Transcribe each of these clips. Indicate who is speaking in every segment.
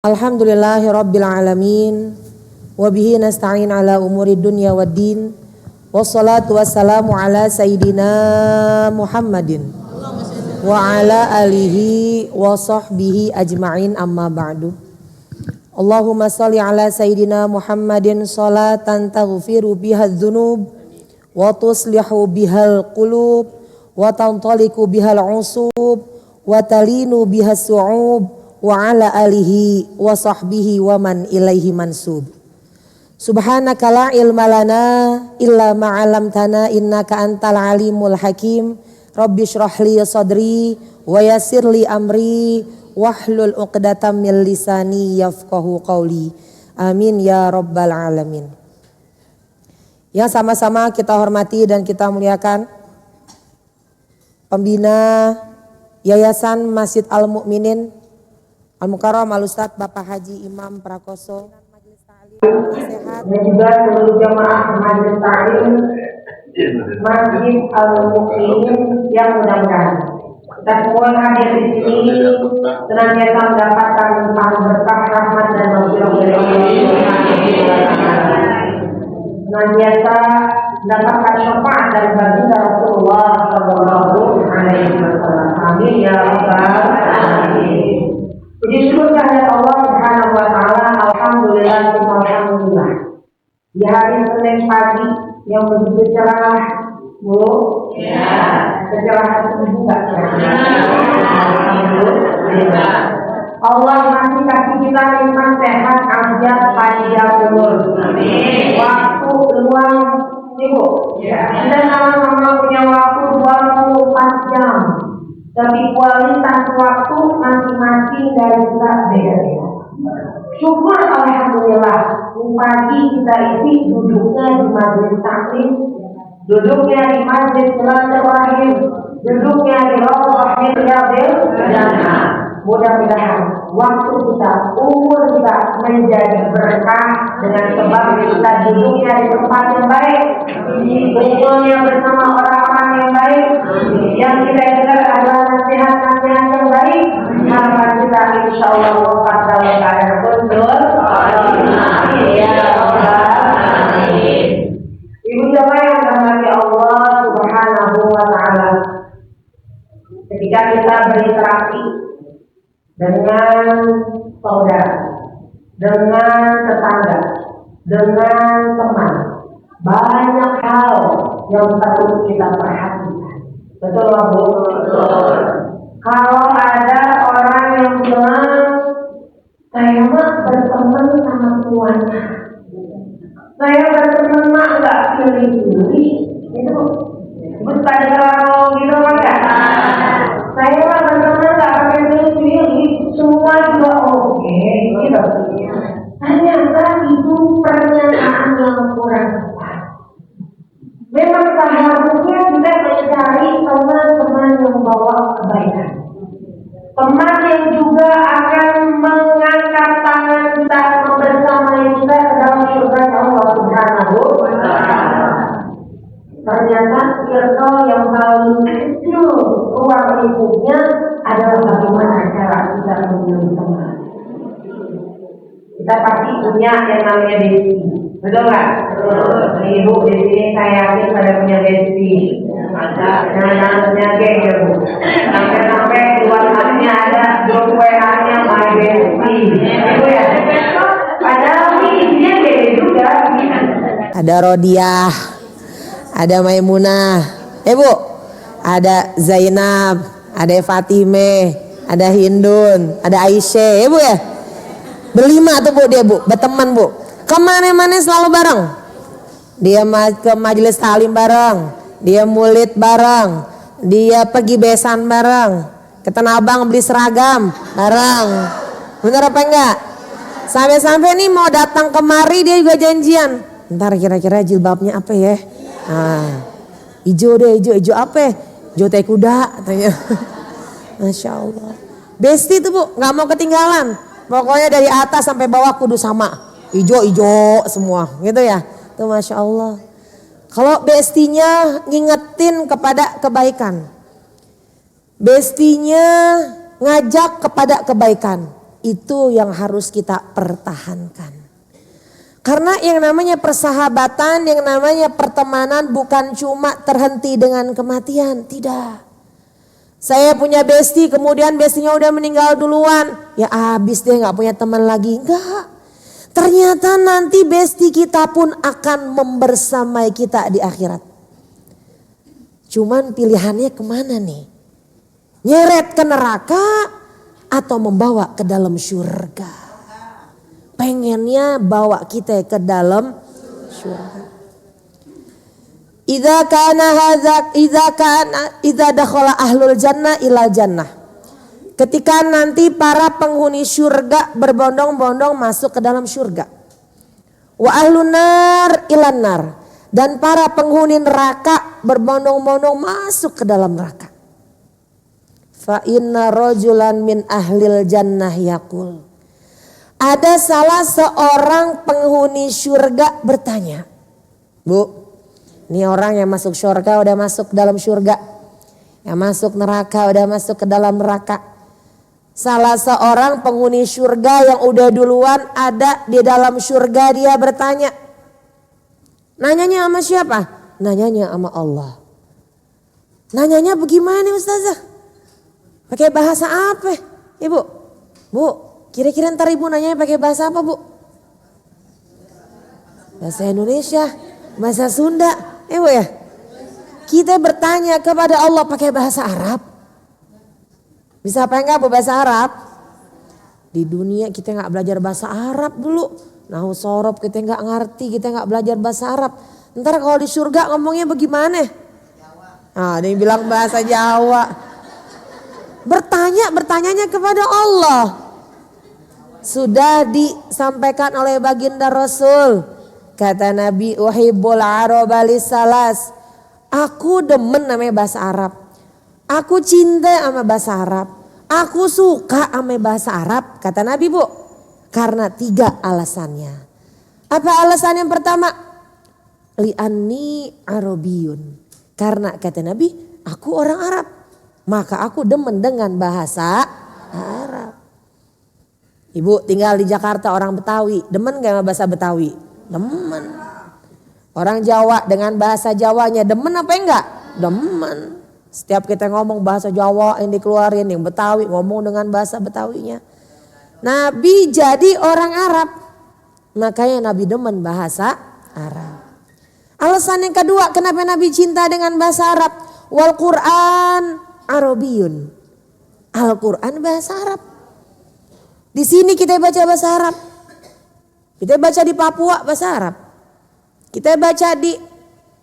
Speaker 1: Alhamdulillahi rabbil alamin. Wabihi nasta'in ala umuri dunya waddin. Wassalatu wassalamu ala sayyidina Muhammadin wa ala alihi wa sahbihi ajma'in, amma ba'du. Allahumma salli ala sayyidina Muhammadin salatan taghfiru biha dzunub wa tuslihu bihal qulub wa tantaliku bihal usub wa talinu bihas su'ub wa ala alihi wa sahbihi wa man ilaihi mansub. Subhanaka la ilma lana illa ma 'allamtana innaka antal alimul hakim. Rabbi shrah li sadri wa yassir li amri wahlul 'uqdatam min lisani yafqahu qawli. Amin ya rabbal alamin. Yang sama-sama kita hormati dan kita muliakan pembina Yayasan Masjid Al-Mu'minin Al-Mukarram Al-Ustaz Bapak Haji Imam Prakoso, sehat,
Speaker 2: dan juga seluruh jamaah Majelis Ta'lim Masjid Al-Mu'minin yang mudah-mudahan kita semua hadir di sini senantiasa mendapatkan limpahan berkah, rahmat dan maghfirah dari Allah, senantiasa mendapatkan syafaat dari baginda Rasulullah sallallahu alaihi wasallam. Amin ya rabbal alamin. Jadi syukur kehadirat Allah Subhanahu wa taala, alhamdulillah, alhamdulillah. Di hari Senin pagi yang begitu cerah, Bu. Ya. Kecerahan itu enggak alhamdulillah. Allah masih kasih kita nikmat sehat, afiat, panjang umur. Amin. Waktu luang, Ibu. Ya. Kita sama-sama punya waktu 24 jam. Tapi kualitas waktu masing-masing dari kita beda-beda. Syukur alhamdulillah, pagi kita isi duduknya di majelis taklim, duduknya di masjid silaturahim, duduknya di Raudhah Riyadhil Jannah. Mudah-mudahan waktu kita, umur kita menjadi berkah dengan sebab kita duduknya di tempat yang baik, kumpulnya bersama orang-orang yang baik, yang kita dengar adalah nasihat-nasihat yang baik. Harapan kita insya Allah wafat dalam keadaan khusyuk. Ya Allah. Ibu jamaah yang dirahmati Allah Subhanahu wa taala, ketika kita berinteraksi dengan saudara, dengan tetangga, dengan teman, banyak hal yang perlu kita perhatikan. Betul nggak, Bu? Betul. Kalau ada orang yang bilang saya mah berteman sama tuannya, saya berteman mah nggak pilih-pilih, itu bukan kalau gitu enggak. Saya mah berteman nggak pakai pilih-pilih, semua juga oke, gitu. Ternyata itu pernyataan yang kurang tepat. Memang seharusnya kita mencari teman-teman yang membawa kebaikan, teman yang juga akan mengangkat tangan kita membersamai kita ke dalam surga Allah Subhanahu wa taala. Ternyata circle yang paling kecil ruang lingkupnya adalah bagaimana cara kita memilih teman. Kita pasti punya yang namanya bestie, betul nggak? Betul. Ibu di sini saya yakin pada punya bestie. Ada, namanya geng ya, Bu. Sampai-sampai di WhatsApp-nya ada grup WA-nya my bestie, itu ya. Padahal ini beda juga.
Speaker 1: ada Rodiah, ada Maimunah, Bu, ada Zainab, ada Fatime, ada Hindun, ada Aisyah, Bu ya. Berlima tuh, Bu, dia, Bu, berteman, Bu. Kemana-mana selalu bareng. Dia ke majelis taklim bareng, dia mulit bareng, dia pergi besan bareng, ke Tanah Abang beli seragam bareng. Bener apa enggak? Sampai-sampai nih mau datang kemari dia juga janjian. Ntar kira-kira jilbabnya apa ya? Nah, hijau deh, hijau apa ya? Hijau teh kuda katanya. Masya Allah. Besti tuh, Bu, nggak mau ketinggalan. Pokoknya dari atas sampai bawah kudu sama, ijo semua, gitu ya. Tuh Masya Allah. Kalau bestinya ngingetin kepada kebaikan, bestinya ngajak kepada kebaikan, Itu yang harus kita pertahankan. Karena yang namanya persahabatan, yang namanya pertemanan bukan cuma terhenti dengan kematian. Tidak. Saya punya bestie, kemudian bestinya udah meninggal duluan. Ya habis deh, gak punya teman lagi. Enggak. Ternyata nanti bestie kita pun akan membersamai kita di akhirat. Cuman pilihannya kemana nih? Nyeret ke neraka atau membawa ke dalam surga? Pengennya bawa kita ke dalam surga. Idza dakhala ahlul jannah ilal jannah. Ketika nanti para penghuni surga berbondong-bondong masuk ke dalam surga. Wa ahlun nar ilan nar. Dan para penghuni neraka berbondong-bondong masuk ke dalam neraka. Fa inna rajulan min ahlil jannah yaqul. Ada salah seorang penghuni surga bertanya. Bu, ini orang yang masuk surga udah masuk dalam surga. Yang masuk neraka udah masuk ke dalam neraka. Salah seorang penghuni surga yang udah duluan ada di dalam surga, dia bertanya. Nanyanya sama siapa? Nanyanya sama Allah. Nanyanya bagaimana Ustazah? Pakai bahasa apa? Ibu, Bu, kira-kira ntar ibu nanyanya pakai bahasa apa, Bu? Bahasa Indonesia, bahasa Sunda, Bu ya? Kita bertanya kepada Allah pakai bahasa Arab. Bisa apa enggak Bu bahasa Arab? Di dunia kita nggak belajar bahasa Arab dulu. Nahu sorob kita nggak ngerti, kita nggak belajar bahasa Arab. Ntar kalau di surga ngomongnya bagaimana? Ada yang bilang bahasa Jawa. Bertanyanya kepada Allah. Sudah disampaikan oleh baginda Rasul. Kata Nabi, uhibbul araba lisalas. Aku demen namanya bahasa Arab. Aku cinta sama bahasa Arab. Aku suka sama bahasa Arab. Kata Nabi, Bu. Karena 3 alasannya. Apa alasan yang pertama? Li'anni arabiyun. Karena kata Nabi, aku orang Arab. Maka aku demen dengan bahasa Arab. Ibu tinggal di Jakarta orang Betawi. Demen gak sama bahasa Betawi? Demen. Orang Jawa dengan bahasa Jawanya demen apa enggak? Demen. Setiap kita ngomong bahasa Jawa yang dikeluarin, yang Betawi ngomong dengan bahasa Betawinya. Nabi jadi orang Arab. Makanya Nabi demen bahasa Arab. Alasan yang kedua kenapa Nabi cinta dengan bahasa Arab. Wal Quran Arabiyun. Al-Quran bahasa Arab. Di sini kita baca bahasa Arab. Kita baca di Papua bahasa Arab. Kita baca di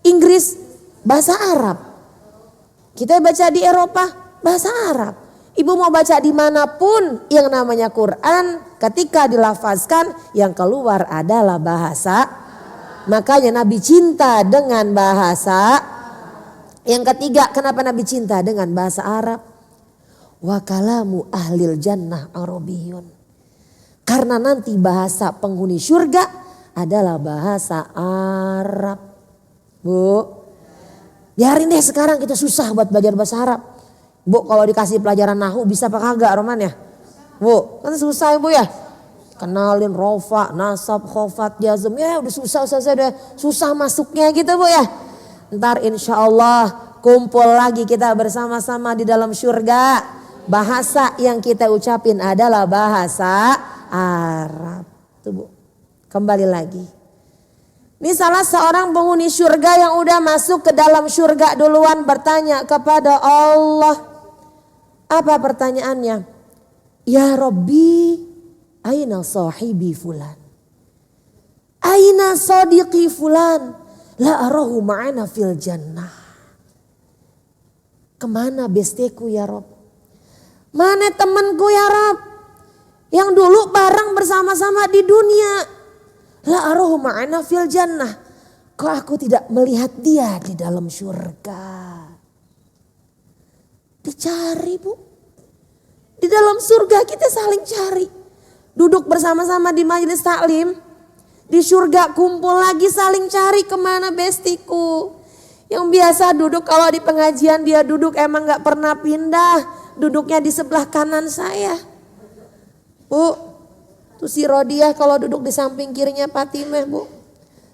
Speaker 1: Inggris bahasa Arab. Kita baca di Eropa bahasa Arab. Ibu mau baca dimanapun yang namanya Quran, ketika dilafazkan yang keluar adalah bahasa. Makanya Nabi cinta dengan bahasa. Yang ketiga, kenapa Nabi cinta dengan bahasa Arab? Wa kalamu ahlil jannah arabiyun. Karena nanti bahasa penghuni surga adalah bahasa Arab. Bu, biarin deh sekarang kita susah buat belajar bahasa Arab. Bu, kalau dikasih pelajaran nahu bisa apa kagak Roman ya? Bu, kan susah Ibu ya. Kenalin rofa, nasab, khofat, jazm. Ya udah susah masuknya gitu Bu ya. Ntar insya Allah kumpul lagi kita bersama-sama di dalam surga. Bahasa yang kita ucapin adalah bahasa Arab. Tuh Bu, kembali lagi. Ini salah seorang penghuni surga yang udah masuk ke dalam surga duluan bertanya kepada Allah. Apa pertanyaannya? Ya Rabbi, aina sahibi fulan? Aina sadiqi fulan? La arahu ma'ana fil jannah. Kemana besteku ya Rob? Mana temanku ya Rob? Yang dulu bareng bersama-sama di dunia. La arahu ma'ana fil jannah. Kok aku tidak melihat dia di dalam surga? Dicari Bu. Di dalam surga kita saling cari. Duduk bersama-sama di majelis taklim. Di surga kumpul lagi saling cari kemana bestiku. Yang biasa duduk kalau di pengajian dia duduk emang gak pernah pindah. Duduknya di sebelah kanan saya. Bu, tuh si Rodiah kalau duduk di samping kirinya Fatimah, Bu.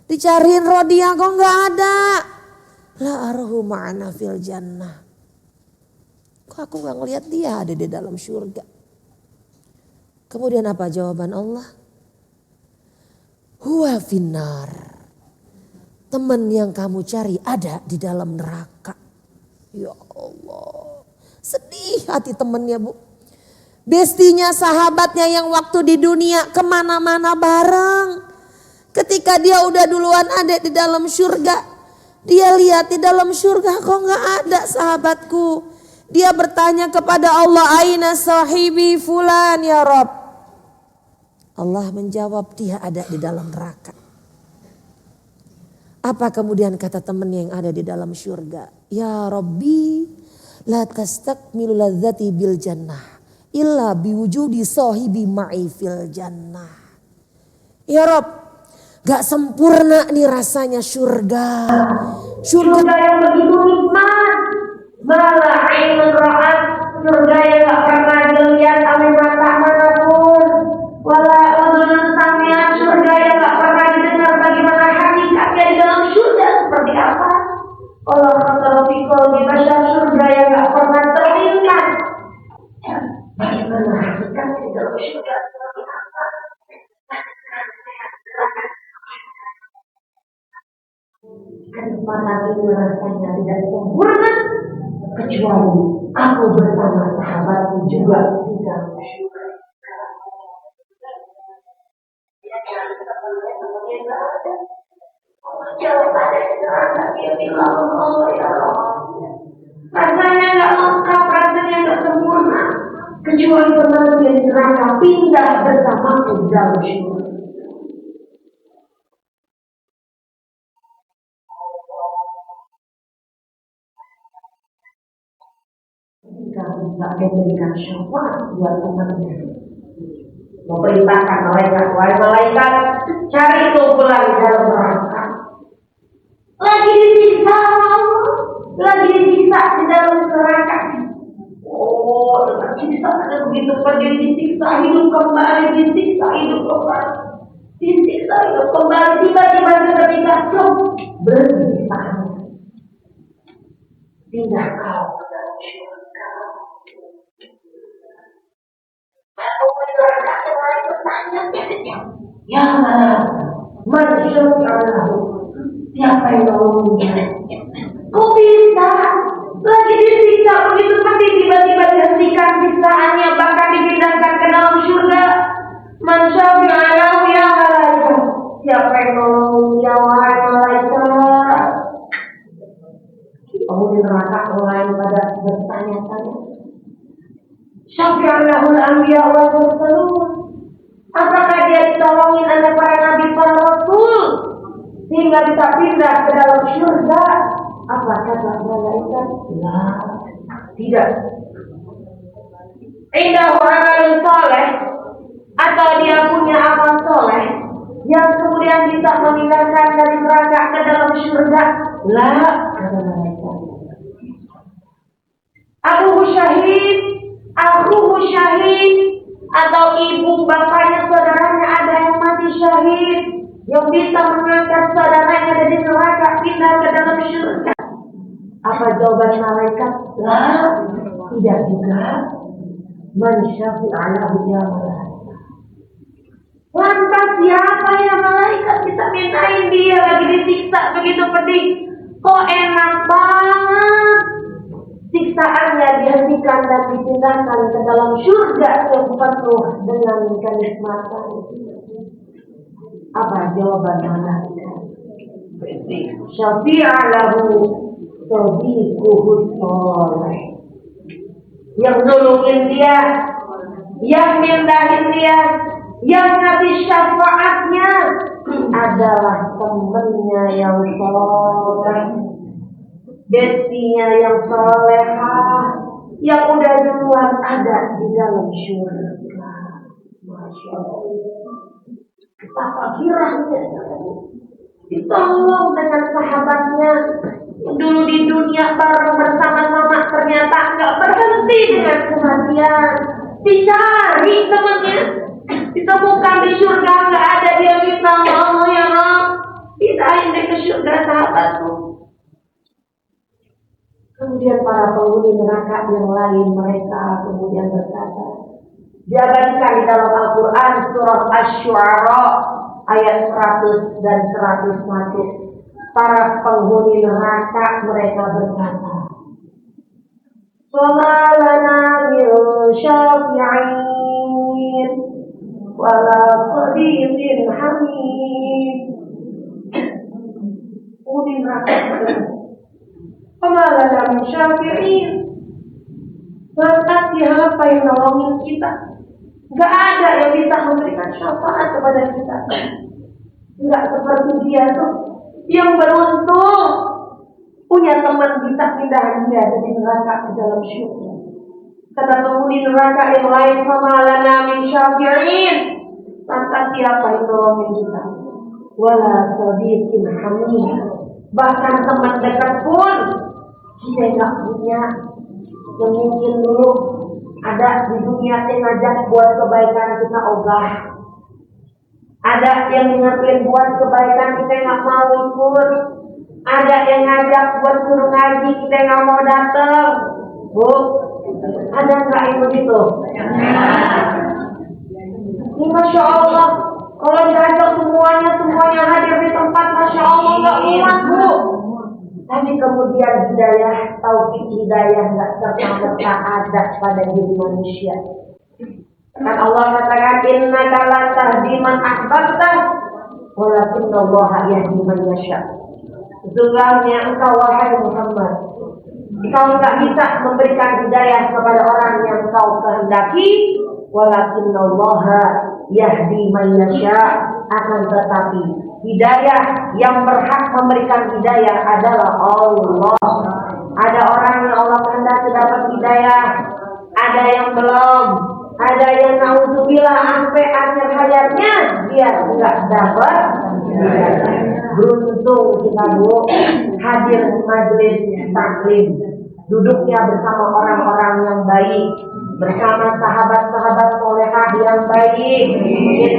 Speaker 1: Dicariin Rodiah kok nggak ada. La arahu ma'ana fil jannah. Kok aku nggak ngelihat dia ada di dalam surga. Kemudian apa jawaban Allah? Huwa finnar. Teman yang kamu cari ada di dalam neraka. Ya Allah. Sedih hati temannya, Bu. Bestinya, sahabatnya yang waktu di dunia kemana-mana bareng. Ketika dia udah duluan ada di dalam surga. Dia lihat di dalam surga kok gak ada sahabatku. Dia bertanya kepada Allah, aina sahibi fulan ya Rob. Allah menjawab, dia ada di dalam neraka. Apa kemudian kata temannya yang ada di dalam surga? Ya Rabbi, la tastakmilu ladzati bil jannah illa biwujudi sahibi ma'i fil jannah. Ya Rob, gak sempurna nih rasanya surga.
Speaker 2: Surga yang begitu nikmat, malah ainun ra'at, surga yang gak pernah dilihat oleh mata manapun, wala udhunun sami'at, surga yang gak pernah didengar bagaimana hakikatnya di dalam surga seperti apa. Allah kata fikul di masyarakat surga yang gak pernah terlihat. Bagaimana hakikatnya di dalam surga seperti apa. Kenikmatan itu rasanya tidak sempurna kecuali aku bersama sahabatku juga di dalam surga. Jawabannya neraka dia bilang Allah ya Allah. Rasanya nggak lengkap, rasanya nggak sempurna kecuali teman yang neraka pindah bersamaku di dalam surga. Tidak memberikan syafaat buat temannya, memerintahkan malaikat, wahai malaikat, cari kumpulan di dalam neraka. Lagi disiksa, lagi disiksa di dalam neraka. Oh, dengan siksa ada begitu pedih, disiksa hidup kembali, disiksa hidup kembali, disiksa hidup kembali. Tiba-tiba ketika berhenti pindah kau ke dalam surga. Ya manusia Allah, siapa yang nolongnya? Kok bisa? Lagi disiksa begitu pedih, tiba-tiba dihentikan siksaannya, bahkan dipindahkan ke dalam surga. Manusia Allah ya malaikat, siapa yang nolongnya wahai malaikat? Penghuni neraka mulai pada bertanya-tanya. Syafi'allahul anbiya wal mursalun. Apakah dia ditolongin oleh para nabi para rasul sehingga bisa pindah ke dalam surga? Apa kata malaikat? Nah, tidak. Indahu amalun soleh, atau dia punya amal soleh yang kemudian bisa memindahkan dari neraka ke dalam surga? Lah, kata malaikat. Aku syahid, atau ibu bapaknya saudaranya ada yang mati syahid, yang bisa mengangkat saudaranya dari neraka pindah ke dalam surga. Apa jawaban malaikat? Lah, tidak juga. Man syafi'allahu ya malaikat. Lantas siapa ya malaikat bisa mintain dia lagi disiksa begitu pedih? Kok enak banget. Siksaannya dihentikan dan dipindahkan ke dalam surga yang penuh dengan kenikmatan. Apa jawaban malaikat? Syafi'alahu sadiquhu sholeh. Yang nolongin dia, yang mindahin dia, yang ngasih syafaatnya adalah temannya yang soleh, bestinya yang solehah, yang udah duluan ada di dalam surga. Masya Allah. Betapa girangnya ditolong dengan sahabatnya dulu di dunia bareng bersama-sama, ternyata nggak berhenti dengan kematian. Dicari temannya, Ditemukan di surga nggak ada, dia minta Allah ya Rabb, pindahin deh ke surga sahabatku. Kemudian para penghuni neraka yang lain mereka kemudian berkata, diabadikan di dalam Al-Quran surah Asy-Syu'ara ayat 100 dan 101. Para penghuni neraka mereka berkata, "Fama lana min syafi'in wala sadiqin hamid." Penghuni neraka berkata, "Fama lana min syafi'in." Lantas siapa yang nolongin kita? Gak ada yang bisa memberikan syafaat kepada kita. Gak seperti dia tuh yang beruntung punya teman bisa pindahan dia dari neraka ke dalam syurga. Kata penghuni neraka yang lain, "Fama lana min syafi'in." Lantas siapa yang nolongin kita? Wala sadiqin hamid. Bahkan teman dekat pun kita gak punya. Yang mungkin dulu ada di dunia yang ngajak buat kebaikan kita ogah, ada yang ngingetin buat kebaikan kita nggak mau ikut, ada yang ngajak buat suruh ngaji kita nggak mau datang. Bu, ada nggak yang begitu? Ini Masya Allah, kalau diajak semuanya hadir di tempat, Masya Allah nggak muat bu. Tapi kemudian hidayah, taufik hidayah nggak serta-merta ada pada diri manusia. Kan Allah katakan, "Innaka la tahdi man ahbabta, walakinnallaha yahdi man yasha." Sesungguhnya engkau wahai Muhammad, engkau nggak bisa memberikan hidayah kepada orang yang engkau kehendaki, walakinnallaha yahdi man yasha. Akan tetapi hidayah yang berhak memberikan hidayah adalah Allah. Ada orang yang Allah kehendaki dapat hidayah, ada yang belum, ada yang naudzubillah sampai akhir hayatnya dia enggak dapat hidayah. Beruntung kita bu hadir di majelis taklim, duduknya bersama orang-orang yang baik, bersama sahabat-sahabat solehah yang baik.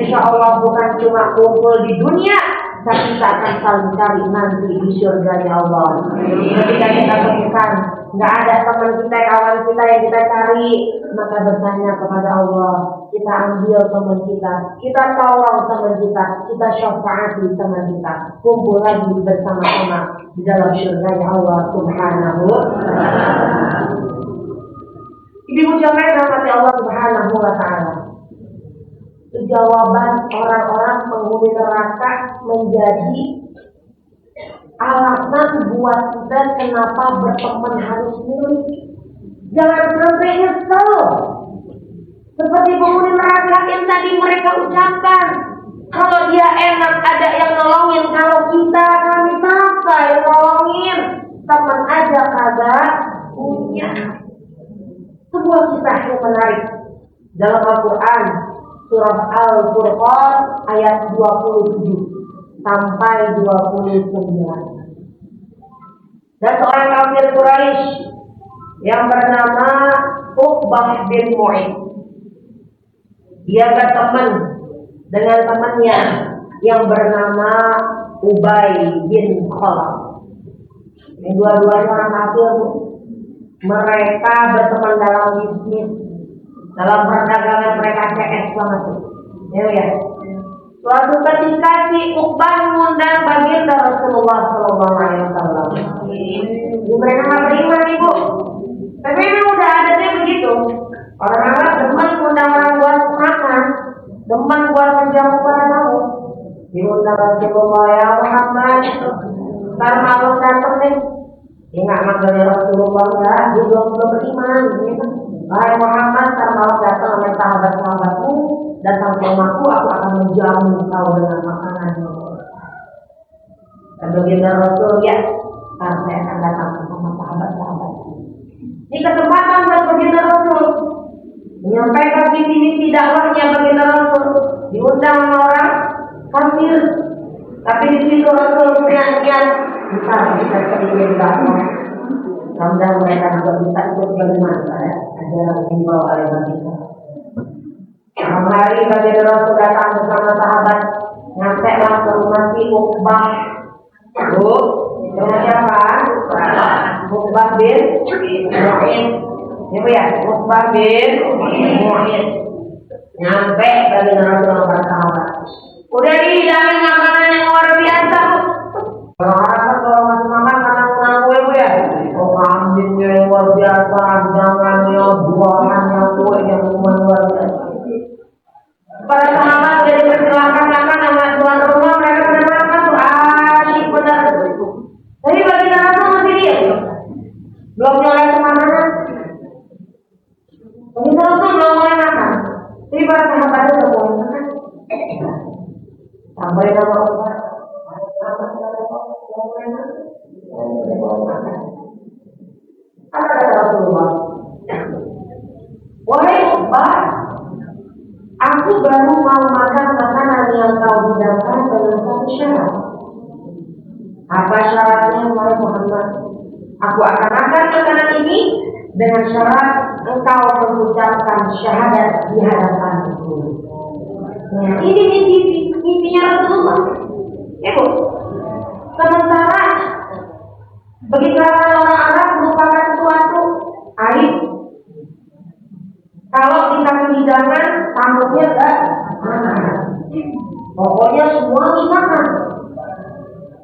Speaker 2: Insya Allah bukan cuma kumpul di dunia, tapi kita akan saling cari nanti di surga ya Allah. Ketika kita temukan nggak ada teman kita, kawan kita yang kita cari, maka bertanya kepada Allah, kita ambil teman kita tolong teman kita syafaati teman kita, kumpul lagi bersama-sama di dalam surga ya Allah Subhanahu wa ta'ala. Ibu jamaah rahmati Allah Subhanahu wa ta'ala. Jawaban orang-orang penghuni neraka menjadi alasan buat kita kenapa berteman harus milih. Jangan sampai nyesel. Seperti penghuni neraka yang tadi mereka ucapkan, kalau dia enak ada yang nolongin, kalau kita kami siapa yang nolongin? Teman aja kagak punya. Sebuah kisah yang menarik dalam Al-Quran surah Al-Furqan ayat 27 sampai 29. Dan seorang kafir Quraisy yang bernama Uqbah bin Mu'id, dia berteman dengan temannya yang bernama Ubay bin Khalaf. Ini dua-duanya orang kafir. Mereka berteman dalam bisnis, dalam perdagangan mereka CS banget tuh. Ya. Suatu ketika si Uqbah mengundang baginda Rasulullah SAW. Mereka nggak beriman ibu, tapi memang udah adanya begitu. Orang-orang demen mengundang orang buat makan, demen buat menjamu para tamu. Diundang Rasulullah, ya Muhammad, ntar malam datang nih. Dia nggak manggil Rasulullah ya, dia belum beriman. Wahai Muhammad, ntar malam datang oleh sahabat-sahabatku, datang ke rumahku, aku akan menjamu kau dengan makanan. Dan baginda Rasul, ya, saya akan datang bersama sahabat-sahabatku. Ini kesempatan buat baginda Rasul menyampaikan visi-misi dakwahnya. Baginda Rasul diundang sama orang kafir, tapi di situ Rasul punya niat besar bisa sedikit dakwah. Mudah-mudahan mereka juga bisa ikut bagaimana ajaran yang dibawa oleh baginda. Malam hari Baginda Rasul datang bersama sahabat, nyampailah ke rumah si Uqbah. Bu, dengan siapa? Uqbah bin Mu'in. Ini bu ya, Uqbah bin Mu'in. Nyampe Baginda Rasul sama sahabat. Udah dihidangin makanan yang luar biasa bu. Orang-orang kalau masih makan karena kue bu ya. Oh kambingnya yang luar biasa, jangannya, buahannya, kuenya semua luar biasa. Para sahabat sudah dipersilakan makan sama tuan rumah, mereka pada makan tuh asyik benar. Tapi Baginda Rasul masih diam, belum mulai kemana-mana. Baginda Rasul belum mulai makan, tapi para sahabatnya sudah mulai makan. Sampai nama Allah, kata Rasulullah, wahai Uqbah, aku baru mau makan makanan yang kau hidangkan dengan satu syarat. Apa syaratnya, wahai Muhammad? Aku akan makan makanan ini dengan syarat engkau mengucapkan syahadat di hadapanku. Nah, ini mimpinya Rasulullah. Ya bu. Sementara bagi kalangan orang Arab merupakan suatu aib. Kalau dikasih hidangan, tamunya enggak makan. Pokoknya semua harus makan.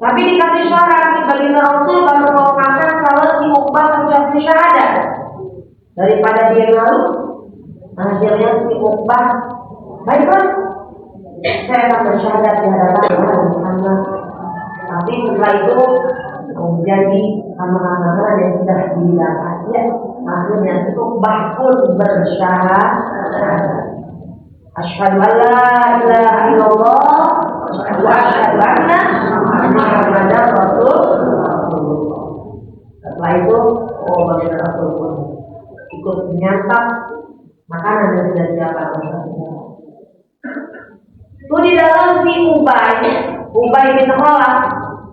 Speaker 2: Tapi dikasih syarat, Baginda Rasul baru mau makan kalau si Uqbah mengucapkan syahadat. Daripada dia malu, akhirnya si Uqbah, baiklah, saya akan bersyahadat di hadapan Muhammad. Tapi setelah itu menjadi amalan-amalan yang sudah didapatnya. Akhirnya itu bahkan bersyahadat. Asyhadu an la ilaha illallah wa asyhadu anna Muhammadar Rasulullah. Setelah itu, Baginda Rasul pun ikut menyantap makanan yang sudah disiapkan. Itu di dalam si Ubay bin Khalaf,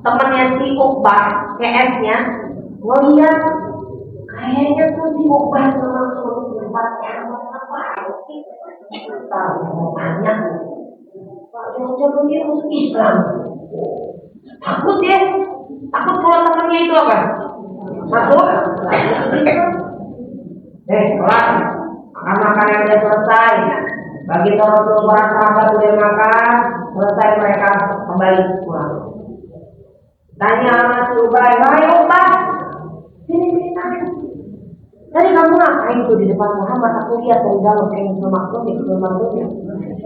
Speaker 2: temannya si Uqbah, CS-nya, ngeliat kayaknya tuh si Uqbah langsung tempatnya apa sih? Tahu mau tanya, Pak Jojo dia masuk Islam. Takut dia, takut kalau temannya itu apa? Masuk? Kelar, makan yang sudah selesai. Bagi Rasul para sahabat sudah makan, selesai mereka kembali pulang. Tanya sama si Ubay, wahai Uqbah, sini tanya. Tadi kamu ngapain tuh di depan Muhammad? Aku lihat dari dalam kayak maksudnya.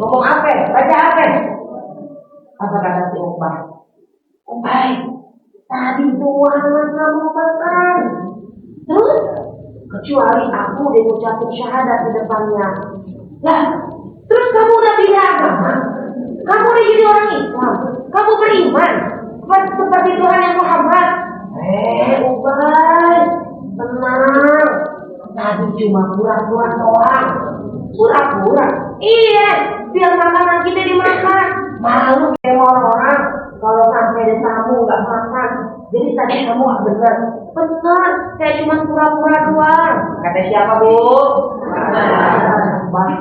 Speaker 2: Ngomong apa? Baca apa? Apa kata si Uqbah? Ubay, tadi Muhammad nggak mau makan. Terus? Kecuali aku udah ngucapin syahadat di depannya. Lah, terus kamu udah pindah agama? Kamu udah jadi orang Islam? Kamu beriman seperti Tuhan yang Muhammad? Ubay, tenang. Tadi cuma pura-pura doang. Pura-pura? Iya, biar makanan kita dimakan. Malu kayak orang-orang kalau sampai ada tamu nggak makan. Jadi tadi kamu nggak benar. Benar, saya cuma pura-pura doang. Kata siapa bu? Bah,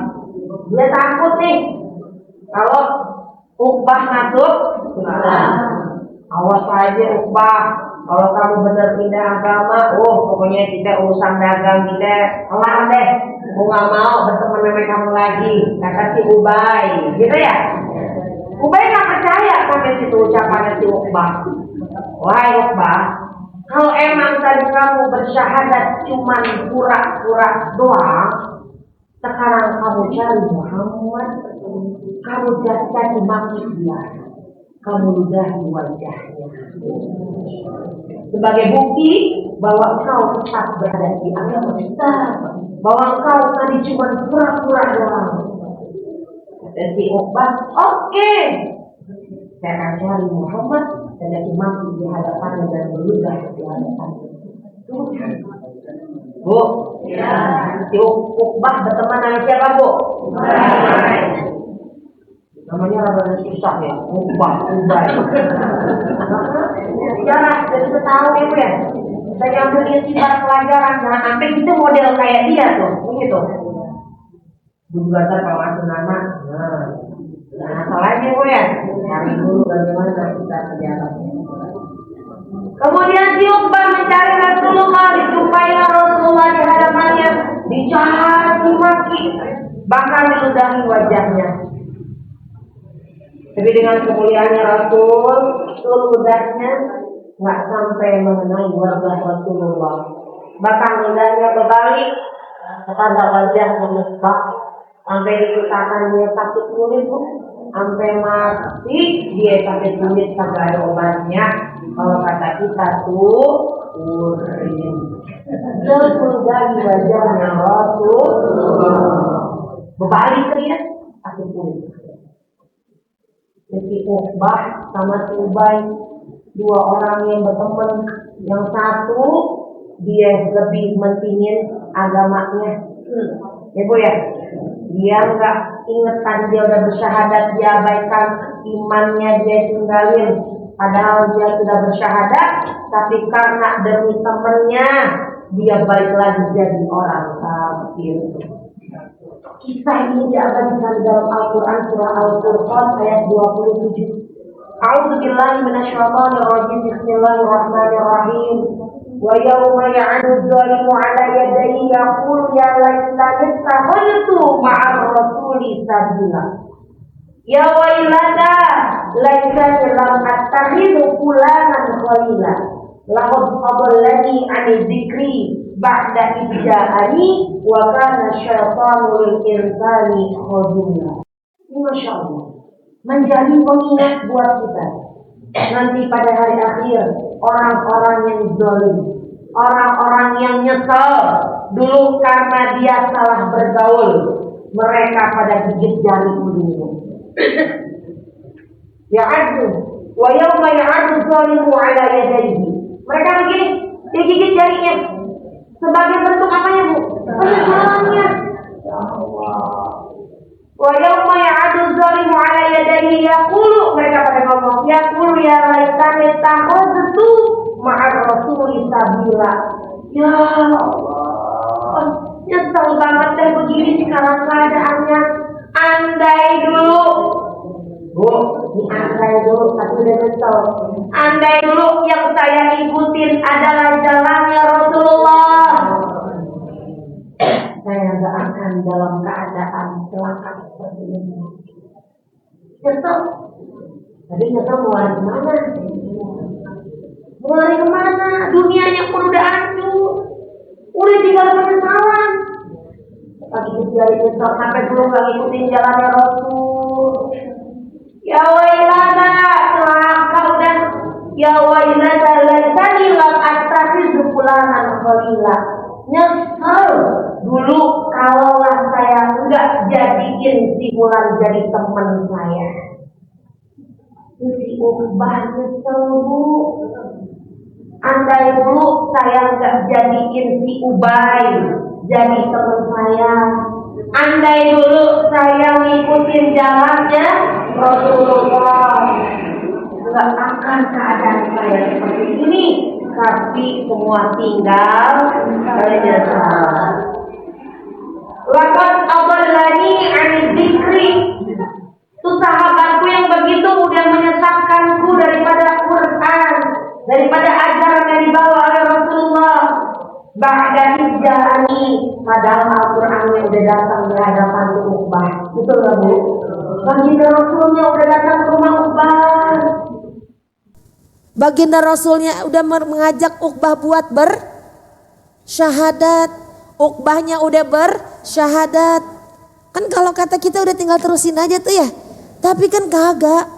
Speaker 2: dia takut nih kalau Uqbah masuk. Awas aja Uqbah, kalau kamu benar pindah agama, pokoknya kita urusan dagang kita kelar deh. Aku nggak mau berteman sama kamu lagi. Kata si Ubay, gitu ya? Ubay nggak percaya sampai situ ucapannya si Uqbah. Wahai Uqbah, kalau emang tadi kamu bersyahadat cuma pura-pura doang, sekarang kamu cari Muhammad, kamu caci maki dia, kamu ludahi wajahnya, sebagai bukti bahwa kau tetap berada di agama kita, bahwa kau tadi cuma pura-pura doang. Dan si Uqbah, oke, saya akan cari Muhammad dan caci maki di hadapannya dan meludah di hadapannya. Bu, ya. Si Uqbah berteman dengan siapa bu? Namanya rada susah ya, Uqbah. Sejarah, jadi kita tahu ya bu ya. Saya ambil dia sifat pelajaran, jangan sampai kita model kayak dia tuh, begitu. Gugatan pengawasan anak. Nah, masalahnya gue ya, cari dulu bagaimana kita sejarahnya. Kemudian si Uqbah mencari Rasulullah, dijumpai Rasulullah di hadapannya, dicaci maki, bahkan diludahi wajahnya. Tapi dengan kemuliaannya Rasul, ludahnya nggak sampai mengenai wajah Rasulullah. Bahkan ludahnya berbalik kepada wajah Mesbah, sampai dikatakan dia sakit kulit, sampai mati dia sakit kulit sampai ada obatnya. Kalau kata kita tuh urin. Seludah wajahnya Rasulullah berbalik dia sakit kulit. Jadi Uqbah sama si Ubay, dua orang yang berteman. Yang satu dia lebih mentingin agamanya, ya Bu ya. Dia nggak inget tadi dia udah bersyahadat, dia abaikan imannya, dia tinggalin. Padahal dia sudah bersyahadat, tapi karena demi temennya dia balik lagi jadi orang kafir. Kisah ini diabadikan dalam Al-Quran surah Al-Furqan ayat 27. A'udzubillahi minasyaitonir rajim. Bismillahirrahmanirrahim. Wa yawma ya'adu dzalimu 'ala yadayhi yaqulu ya laitani ittakhadhtu ma'ar rasuli sabila. Ya wailata laitani lam attakhidhu fulanan khalila. Laqad adallani 'ani dzikri ba'da idja'ani wa kana syaitanu lil insani khadula. Masya Allah, menjadi pengingat buat kita nanti pada hari akhir. Orang-orang yang zalim, orang-orang yang nyesal dulu karena dia salah bergaul, mereka pada gigit jari dulu. Ya'adu wa yawma ya'adu zalimu 'ala yadayhi. Mereka begini, dia gigit jarinya. Sebagai bentuk apanya, Bu? Penyesalannya. Ya Allah. Wa yawma ya'adu dzalimu 'ala yadayhi yaqulu, mereka pada ngomong, yaqulu ya laitani takhadtu ma'ar rasuli sabila. Ya Allah, nyesel banget deh begini sekarang keadaannya. Andai dulu, Bu, ini andai dulu, tapi udah nyesel. Andai dulu yang saya ikutin adalah jalannya Rasulullah, saya nggak akan dalam keadaan celaka seperti ini. Nyesel, tapi nyesel mau lari kemana? Mau lari kemana? Dunianya pun udah hancur, udah tinggal penyesalan. Lagi dijari nyesel, sampai dulu nggak ngikutin jalannya Rasul. Ya wailana, celaka udah. Ya wailana laitani lam attakhidhu fulanan khalila. Nyesel dulu kalaulah saya enggak jadiin si Fulan jadi teman saya. Si Uqbah nyesel, Bu. Andai dulu saya enggak jadiin si Ubay jadi teman saya. Andai dulu saya ngikutin jalannya Rasulullah, enggak akan keadaan saya seperti ini. Tapi semua tinggal menyesal. Laqad adallani 'ani dzikri. Itu sahabatku yang begitu mudah menyesatkanku daripada Quran, daripada ajaran yang dibawa oleh Rasulullah. Ba'da idja'ani, padahal Al-Qur'annya udah datang di hadapan Uqbah. Betul enggak, Bu? Baginda Rasulnya udah datang ke rumah Uqbah.
Speaker 1: Baginda Rasulnya udah mengajak Uqbah buat bersyahadat. Uqbahnya udah bersyahadat. Kan kalau kata kita udah tinggal terusin aja tuh ya. Tapi kan kagak.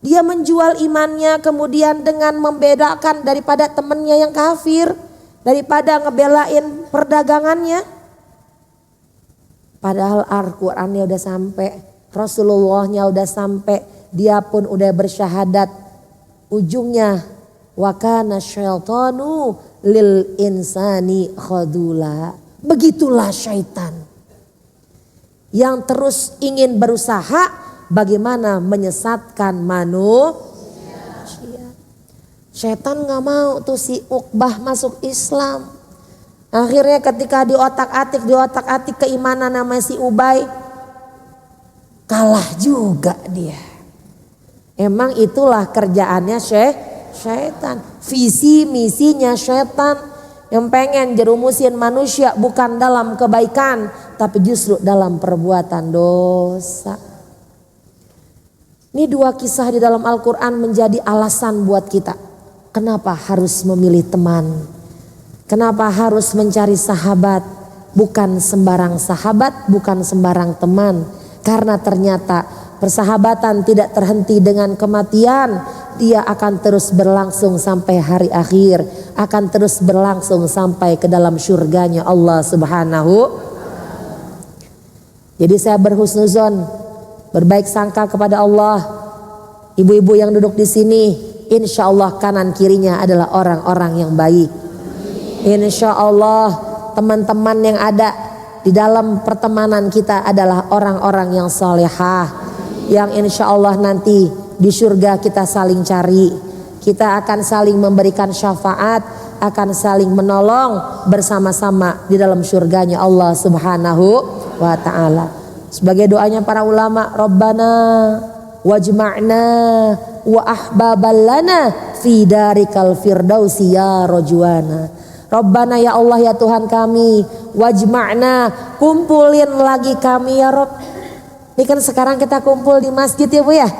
Speaker 1: Dia menjual imannya kemudian dengan membedakan daripada temennya yang kafir. Daripada ngebelain perdagangannya. Padahal Al-Qur'annya udah sampai. Rasulullahnya udah sampai. Dia pun udah bersyahadat. Ujungnya wa kana syaitanu lil insani khadula. Begitulah syaitan yang terus ingin berusaha bagaimana menyesatkan manusia. Syaitan gak mau tuh si Uqbah masuk Islam. Akhirnya ketika diotak-atik keimanan nama si Ubay, kalah juga dia. Emang itulah kerjaannya syaitan. Visi misinya syaitan yang pengen jerumusin manusia bukan dalam kebaikan, tapi justru dalam perbuatan dosa. Ini dua kisah di dalam Al-Quran menjadi alasan buat kita. Kenapa harus memilih teman? Kenapa harus mencari sahabat? Bukan sembarang sahabat, bukan sembarang teman. Karena ternyata persahabatan tidak terhenti dengan kematian. Dia akan terus berlangsung sampai hari akhir. Akan terus berlangsung sampai ke dalam syurganya Allah Subhanahu. Jadi saya berhusnuzon, berbaik sangka kepada Allah. Ibu-ibu yang duduk di sini, insya Allah kanan kirinya adalah orang-orang yang baik. Insya Allah teman-teman yang ada di dalam pertemanan kita adalah orang-orang yang salehah, yang insya Allah nanti di surga kita saling cari. Kita akan saling memberikan syafaat, akan saling menolong bersama-sama di dalam surganya Allah Subhanahu wa ta'ala. Sebagai doanya para ulama, Rabbana wajma'na wa ahbaballana fi darikal firdausi ya rajwana. Rabbana ya Allah ya Tuhan kami, wajma'na, kumpulin lagi kami ya Rabb. Ini kan sekarang kita kumpul di masjid ya Bu ya.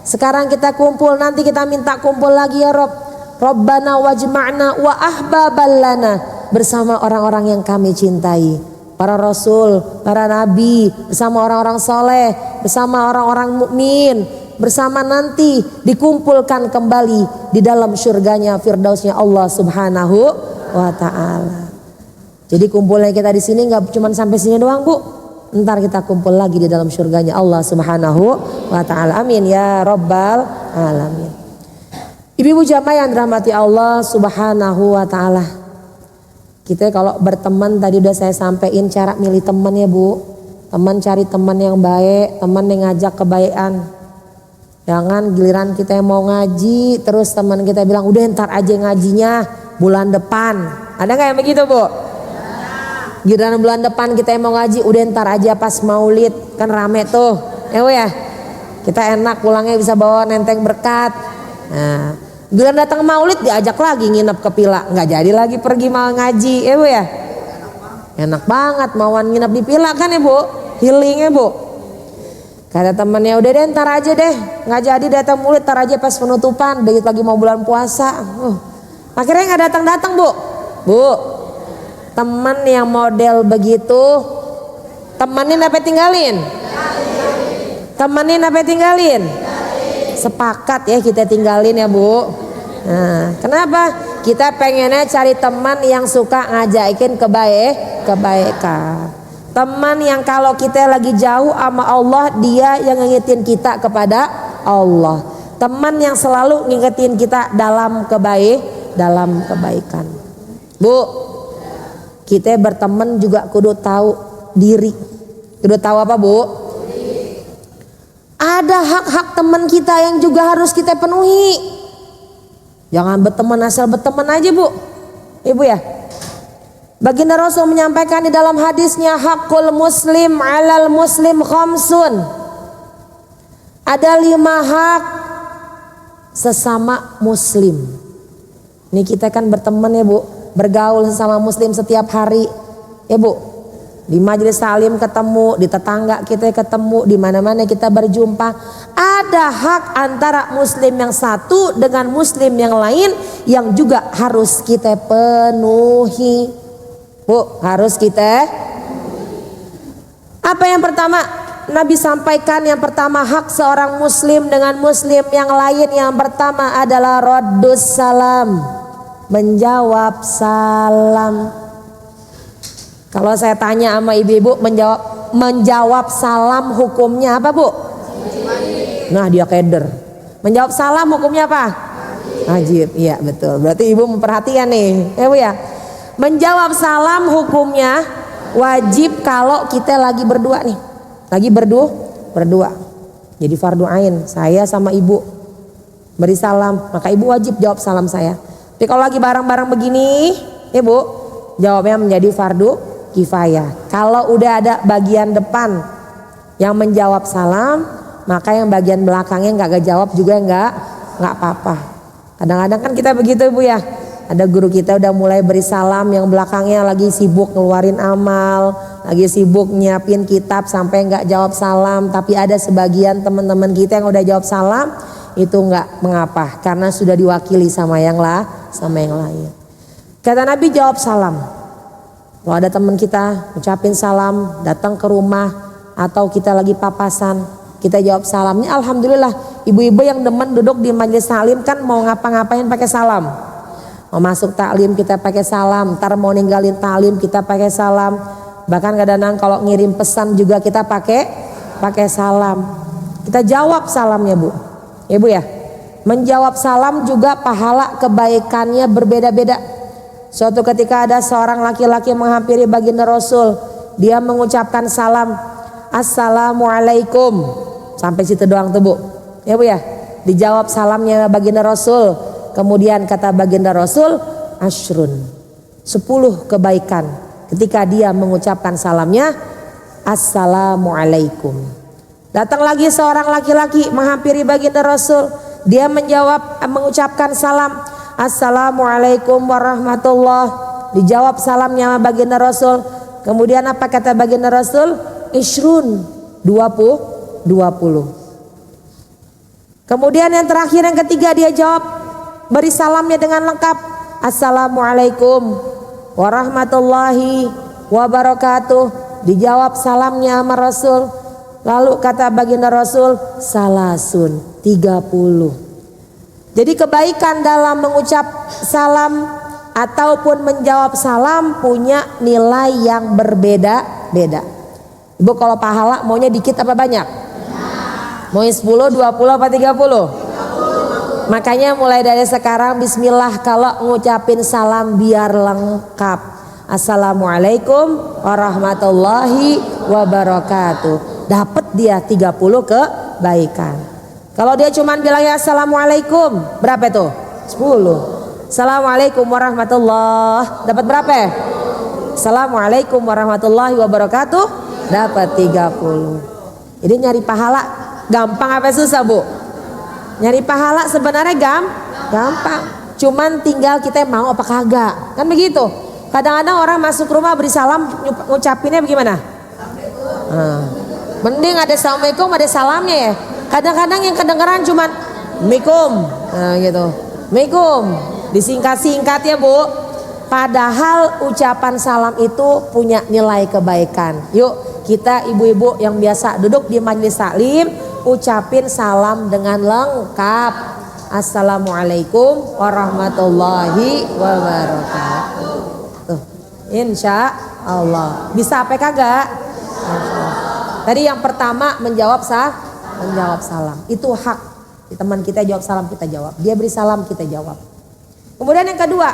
Speaker 1: Sekarang kita kumpul, nanti kita minta kumpul lagi ya Rabb. Rabbana wajma'na wa ahbaballana, bersama orang-orang yang kami cintai. Para rasul, para nabi, bersama orang-orang soleh, bersama orang-orang mukmin, bersama nanti dikumpulkan kembali di dalam surganya firdausnya Allah Subhanahu wa ta'ala. Jadi kumpulnya kita di sini nggak cuma sampai sini doang Bu. Ntar kita kumpul lagi di dalam surganya Allah Subhanahu wa ta'ala. Amin ya rabbal alamin. Ibu-ibu jamaah yang dirahmati Allah Subhanahu wa ta'ala. Kita kalau berteman tadi udah saya sampaikan cara milih teman ya Bu. Teman cari teman yang baik, teman yang ngajak kebaikan. Jangan giliran kita yang mau ngaji terus teman kita bilang udah ntar aja ngajinya bulan depan. Ada nggak yang begitu Bu? Giliran bulan depan kita yang mau ngaji udah ntar aja pas maulid, kan rame tuh ya. Kita enak pulangnya bisa bawa nenteng berkat. Nah, giliran datang maulid diajak lagi nginep ke Pila, nggak jadi lagi pergi mau ngaji ya. Enak banget mauan nginep di Pila kan ya Bu, healing ya Bu. Kata temannya udah deh ntar aja deh, nggak jadi datang maulid, ntar aja pas penutupan, dikit lagi mau bulan puasa. Akhirnya nggak datang Bu. Teman yang model begitu, temenin apa tinggalin? Temenin apa tinggalin? Sepakat ya kita tinggalin ya Bu. Nah, kenapa? Kita pengennya cari teman yang suka ngajakin kebaikan. Teman yang kalau kita lagi jauh sama Allah, dia yang ngingetin kita kepada Allah. Teman yang selalu ngingetin kita dalam kebaikan. Bu, kita berteman juga kudu tahu diri. Kudu tahu apa Bu? Ada hak-hak teman kita yang juga harus kita penuhi. Jangan berteman asal berteman aja Bu. Ibu ya. Baginda Rasul menyampaikan di dalam hadisnya, hakul muslim alal muslim khamsun. Ada 5 hak sesama muslim. Ini kita kan berteman ya Bu, bergaul sesama muslim setiap hari ya Bu. Di majelis salim ketemu, di tetangga kita ketemu, di mana-mana kita berjumpa. Ada hak antara muslim yang satu dengan muslim yang lain yang juga harus kita penuhi. Bu, harus kita. Apa yang pertama? Nabi sampaikan yang pertama, hak seorang muslim dengan muslim yang lain yang pertama adalah raddus salam, menjawab salam. Kalau saya tanya sama ibu-ibu, menjawab salam hukumnya apa Bu? Nah dia keder. Menjawab salam hukumnya apa? Wajib. Iya betul. Berarti ibu memperhatikan nih ya Bu ya. Menjawab salam hukumnya wajib kalau kita lagi berdua nih. Lagi berdua. Jadi fardu ain, saya sama ibu beri salam, maka ibu wajib jawab salam saya. Tapi kalau lagi bareng-bareng begini, ya Bu, Jawabnya menjadi fardu kifayah. Kalau udah ada bagian depan yang menjawab salam, maka yang bagian belakangnya nggak jawab juga nggak apa-apa. Kadang-kadang kan kita begitu Bu ya. Ada guru kita udah mulai beri salam, yang belakangnya lagi sibuk ngeluarin amal, lagi sibuk nyiapin kitab sampai nggak jawab salam. Tapi ada sebagian teman-teman kita yang udah jawab salam, itu nggak mengapa karena sudah diwakili sama yang lain. Kata Nabi, jawab salam. Kalau ada teman kita ucapin salam, datang ke rumah atau kita lagi papasan, kita jawab salam. Ini alhamdulillah ibu-ibu yang demen duduk di majelis taklim kan mau ngapa-ngapain pakai salam. Mau masuk taklim kita pakai salam, ntar mau ninggalin taklim kita pakai salam. Bahkan kadang-kadang kalau ngirim pesan juga kita pakai salam. Kita jawab salamnya Bu. Ya Bu ya. Menjawab salam juga pahala kebaikannya berbeda-beda. Suatu ketika ada seorang laki-laki menghampiri baginda Rasul, dia mengucapkan salam, Assalamualaikum. Sampai situ doang tuh Bu. Ya Bu ya. Dijawab salamnya baginda Rasul. Kemudian kata baginda Rasul, ashrun, 10 kebaikan ketika dia mengucapkan salamnya, Assalamualaikum. Datang lagi seorang laki-laki menghampiri baginda Rasul, dia mengucapkan salam, Assalamualaikum warahmatullah. Dijawab salamnya baginda Rasul. Kemudian apa kata baginda Rasul? Ishrun, 20. Kemudian yang terakhir, yang ketiga, dia jawab, beri salamnya dengan lengkap, Assalamualaikum warahmatullahi wabarakatuh. Dijawab salamnya sama Rasul. Lalu kata baginda Rasul, salasun, 30. Jadi kebaikan dalam mengucap salam ataupun menjawab salam punya nilai yang berbeda-beda. Ibu kalau pahala maunya dikit apa banyak? Maunya 10, 20 apa 30? Makanya mulai dari sekarang bismillah kalau ngucapin salam biar lengkap. Assalamualaikum warahmatullahi wabarakatuh. Dapat dia 30 kebaikan. Kalau dia cuman bilangnya assalamualaikum, berapa itu? 10. Assalamualaikum warahmatullahi, dapat berapa? Assalamualaikum warahmatullahi wabarakatuh, dapat 30. Jadi nyari pahala gampang apa susah Bu? Nyari pahala sebenarnya gampang. Cuman tinggal kita mau apa kagak. Kan begitu. Kadang-kadang orang masuk rumah beri salam, ngucapinnya bagaimana? Mending ada assalamualaikum, ada salamnya ya. Kadang-kadang yang kedengeran cuman Assalamualaikum, gitu. Assalamualaikum, disingkat-singkat ya Bu. Padahal ucapan salam itu punya nilai kebaikan. Yuk kita ibu-ibu yang biasa duduk di majelis taklim, ucapin salam dengan lengkap. Assalamualaikum warahmatullahi wabarakatuh. Tuh, insya Allah. Bisa apa kagak? Tadi yang pertama menjawab salam. Itu hak. Teman kita jawab salam, kita jawab. Dia beri salam, kita jawab. Kemudian yang kedua,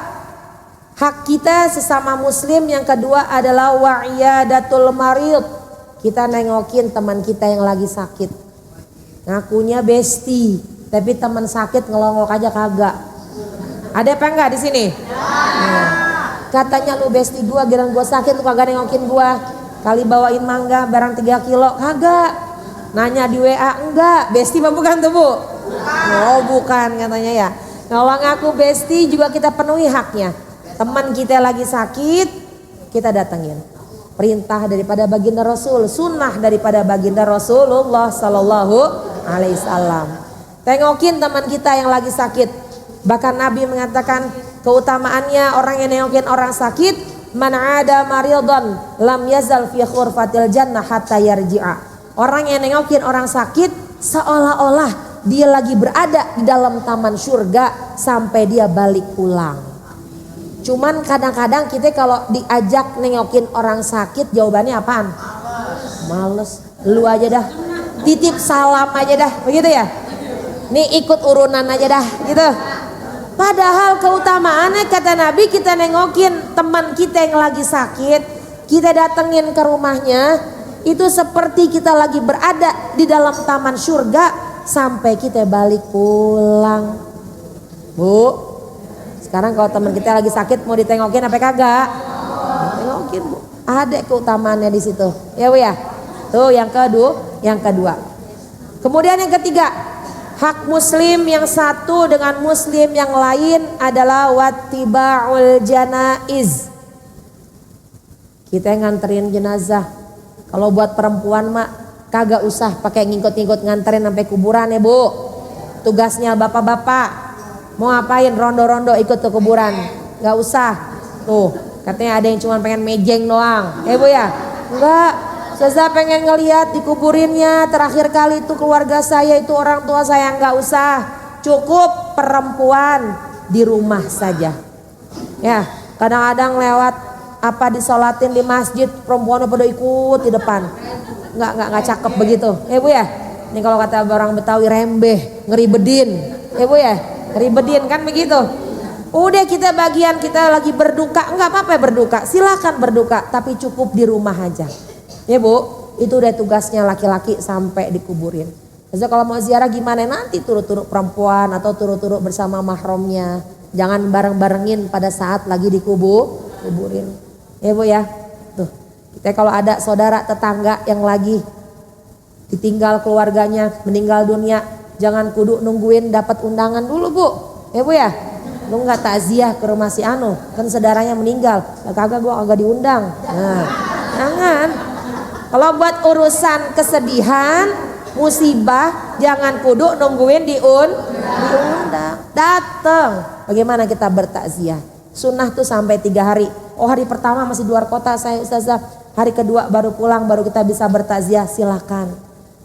Speaker 1: hak kita sesama muslim yang kedua adalah wa'iyadatul marid. Kita nengokin teman kita yang lagi sakit. Ngakunya besti, tapi teman sakit ngelongok aja kagak. Ada apa enggak di sini? Nah, katanya lu besti gua, giliran gua sakit lu kagak nengokin gua. Kali bawain mangga barang 3 kilo, kagak. Nanya di WA, enggak. Besti apa bukan tuh Bu? Oh bukan katanya ya. Kalau ngaku besti juga kita penuhi haknya. Teman kita lagi sakit, kita datengin. Perintah daripada baginda Rasul, sunnah daripada baginda Rasulullah Sallallahu Alaihi Wasallam. Tengokin teman kita yang lagi sakit. Bahkan Nabi mengatakan keutamaannya orang yang nengokin orang sakit, man ada maridon lam yazal fi khurfatil jannah hatta yarji'a. Orang yang nengokin orang sakit seolah-olah dia lagi berada di dalam taman surga sampai dia balik pulang. Cuman kadang-kadang kita kalau diajak nengokin orang sakit jawabannya apaan? Males. Lu aja dah. Titip salam aja dah. Begitu ya? Nih ikut urunan aja dah. Gitu. Padahal keutamaannya kata Nabi kita nengokin teman kita yang lagi sakit. Kita datengin ke rumahnya. Itu seperti kita lagi berada di dalam taman surga sampai kita balik pulang. Bu, sekarang kalau teman kita lagi sakit mau ditengokin apa kagak? mungkin Bu. Ada keutamaannya di situ. Ya Bu ya. Tuh yang kedua. Kemudian yang ketiga, hak muslim yang satu dengan muslim yang lain adalah wattiba'ul janaiz. Kita nganterin jenazah. Kalau buat perempuan mah kagak usah pakai ngikut-ngikut nganterin sampai kuburan ya Bu. Tugasnya bapak-bapak mau ngapain rondo-rondo ikut ke kuburan, nggak usah. Tuh katanya ada yang cuma pengen mejeng doang. Bu ya, enggak. Saya pengen ngeliat dikuburinnya terakhir kali itu keluarga saya, itu orang tua saya, nggak usah. Cukup perempuan di rumah saja. Ya, kadang-kadang lewat apa disolatin di masjid perempuan pada ikut di depan. Nggak cakep begitu. Bu ya. Ini kalau kata orang Betawi rembeh, ngeribedin. Bu ya, ngeribedin kan begitu. Udah kita bagian kita lagi berduka, nggak apa-apa berduka, silakan berduka, tapi cukup di rumah aja. Ya Bu, itu udah tugasnya laki-laki sampai dikuburin. Jadi kalau mau ziarah gimana nanti turut-turut perempuan atau turut-turut bersama mahramnya. Jangan bareng-barengin pada saat lagi dikuburin. Ya Bu ya. Tuh, kita kalau ada saudara tetangga yang lagi ditinggal keluarganya, meninggal dunia, jangan kudu nungguin dapat undangan dulu Bu. Ya Bu ya. Lu nggak takziah ke rumah si Anu, kan saudaranya meninggal. Kagak, gua agak diundang. Nah, jangan. Kalau buat urusan kesedihan, musibah, jangan kudu nungguin diundang. Datang. Bagaimana kita bertakziah? Sunnah tuh sampai 3 hari. Oh hari pertama masih di luar kota saya Ustazah. Hari kedua baru pulang, baru kita bisa bertakziah, silakan.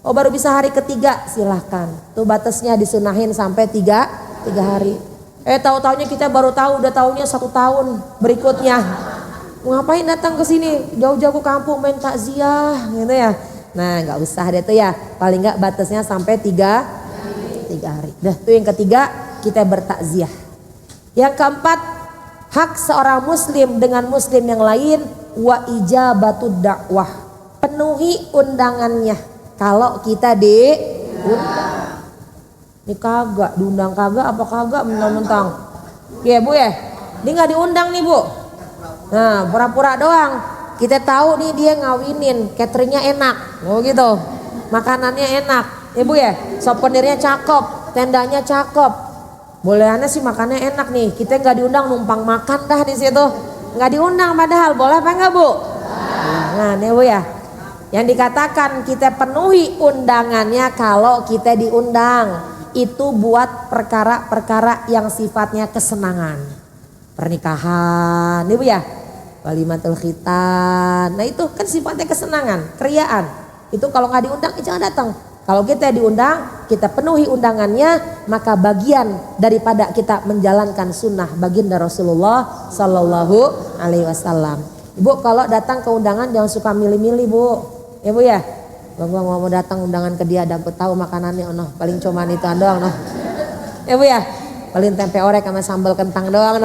Speaker 1: Oh baru bisa hari ketiga, silakan. Tuh batasnya disunahin sampai 3 hari. Tahu-taunya kita baru tahu, udah tahunya 1 tahun berikutnya. Ngapain datang ke sini jauh-jauh ke kampung main takziah gitu ya. Nah nggak usah deh tuh ya, paling nggak batasnya sampai 3 hari. Dah tuh yang ketiga, kita bertakziah. Yang keempat, hak seorang muslim dengan muslim yang lain, wa ijabatud dakwah, penuhi undangannya kalau kita diundang. Ini kagak diundang, kagak apa kagak mentang-mentang. Ya Bu ya, dia nggak diundang nih Bu. Nah pura-pura doang. Kita tahu nih dia ngawinin, cateringnya enak, oh gitu, makanannya enak, ya Bu ya, souvenirnya cakep, tendanya cakep, boleh aneh sih makannya enak nih, kita nggak diundang numpang makan dah di situ, nggak diundang padahal boleh apa enggak Bu? Nah nih Bu ya, yang dikatakan kita penuhi undangannya kalau kita diundang itu buat perkara-perkara yang sifatnya kesenangan, pernikahan, nih Bu ya. Walimatul khitan. Nah itu kan sifatnya kesenangan, keriaan. Itu kalau nggak diundang jangan datang. Kalau kita diundang, kita penuhi undangannya, maka bagian daripada kita menjalankan sunnah baginda Rasulullah Sallallahu Alaihi Wasallam. Ibu kalau datang ke undangan jangan suka milih-milih Bu. Ya Bu ya. Gua mau datang undangan ke dia dan tahu makanannya paling cuman itu doang Ya Bu ya. Paling tempe orek sama sambal kentang doang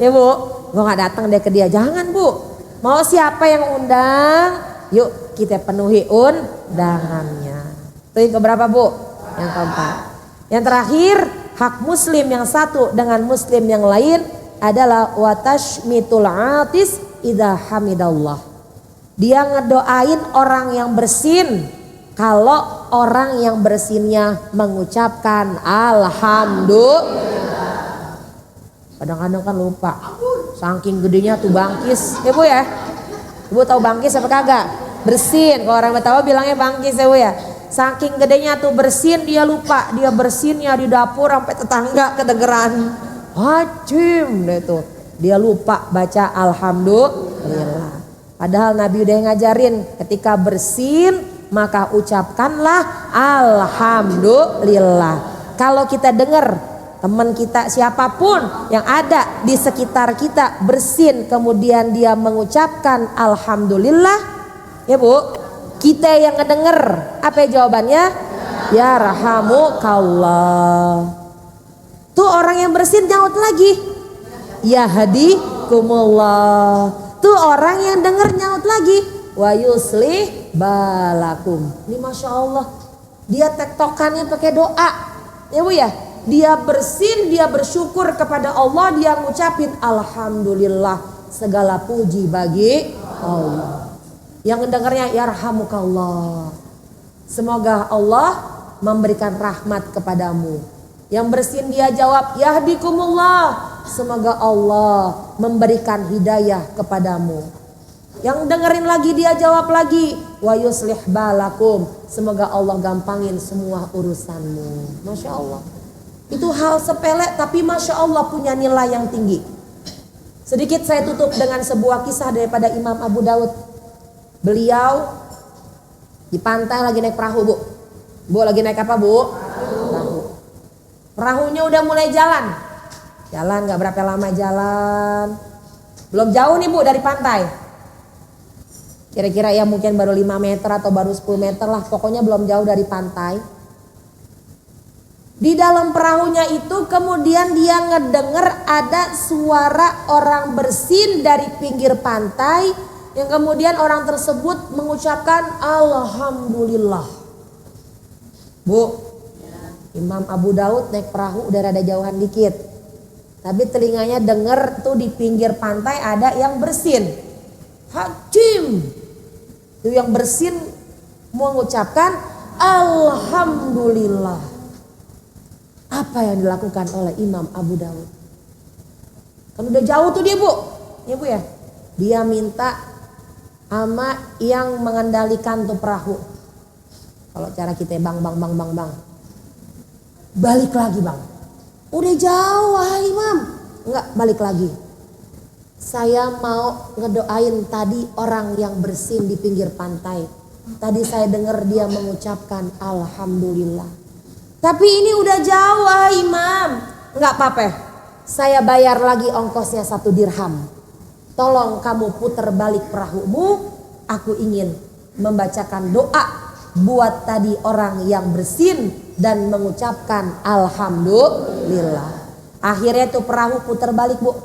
Speaker 1: Ya Bu. Gue gak datang deh ke dia, jangan Bu, mau siapa yang undang, yuk kita penuhi undangannya. Itu yang keberapa Bu? Yang keempat. Yang terakhir, hak muslim yang satu dengan muslim yang lain adalah watashmitul atis idza hamidallah. Dia ngedoain orang yang bersin kalau orang yang bersinnya mengucapkan alhamdulillah. Kadang-kadang kan lupa. Saking gedenya tuh bangkis, ya Bu ya. Ibu tahu bangkis apa kagak? Bersin, kalau orang Betawi bilangnya bangkis ya Bu ya. Saking gedenya tuh bersin, dia lupa, dia bersinnya di dapur sampai tetangga kedengeran. Hajim deh tuh. Dia lupa baca alhamdulillah. Padahal Nabi udah ngajarin ketika bersin maka ucapkanlah alhamdulillah. Kalau kita dengar teman kita siapapun yang ada di sekitar kita bersin kemudian dia mengucapkan alhamdulillah, ya Bu, kita yang ngedenger apa jawabannya? Ya rahamukallah. Tuh orang yang bersin nyaut lagi, ya hadikumullah. Tuh orang yang denger nyaut lagi, wa yuslih balakum. Ini masya Allah, dia tektokannya pakai doa, ya Bu ya. Dia bersin, dia bersyukur kepada Allah, dia ngucapin alhamdulillah. segala puji bagi Allah. Yang mendengarnya yarhamukallah. Semoga Allah memberikan rahmat kepadamu. Yang bersin dia jawab yahdikumullah. Semoga Allah memberikan hidayah kepadamu. Yang dengerin lagi dia jawab lagi wa yuslih balakum. Semoga Allah gampangin semua urusanmu. Masya Allah. Itu hal sepele tapi Masya Allah punya nilai yang tinggi. Sedikit saya tutup dengan sebuah kisah daripada Imam Abu Daud. Beliau di pantai lagi naik perahu, Bu. Bu lagi naik apa, Bu? Perahu. Perahunya udah mulai jalan. Jalan gak berapa lama jalan. Belum jauh nih, Bu, dari pantai. Kira-kira ya mungkin baru 5 meter atau baru 10 meter lah. Pokoknya belum jauh dari pantai. Di dalam perahunya itu kemudian dia ngedenger ada suara orang bersin dari pinggir pantai. Yang kemudian orang tersebut mengucapkan Alhamdulillah. Bu, Imam Abu Daud naik perahu udah rada jauhan dikit. Tapi telinganya denger tuh di pinggir pantai ada yang bersin. Hakim. Itu yang bersin mengucapkan Alhamdulillah. Apa yang dilakukan oleh Imam Abu Daud? Kan udah jauh tuh dia, Bu. Ya, Bu ya. Dia minta sama yang mengendalikan tuh perahu. Kalau cara kita bang. Balik lagi, Bang. Udah jauh, Imam. Enggak, balik lagi. Saya mau ngedoain tadi orang yang bersin di pinggir pantai. Tadi saya dengar dia mengucapkan Alhamdulillah. Tapi ini udah jauh, Imam. Enggak apa-apa. Saya bayar lagi ongkosnya 1 dirham. Tolong kamu putar balik perahumu. Aku ingin membacakan doa buat tadi orang yang bersin dan mengucapkan Alhamdulillah. Akhirnya tuh perahu putar balik, Bu.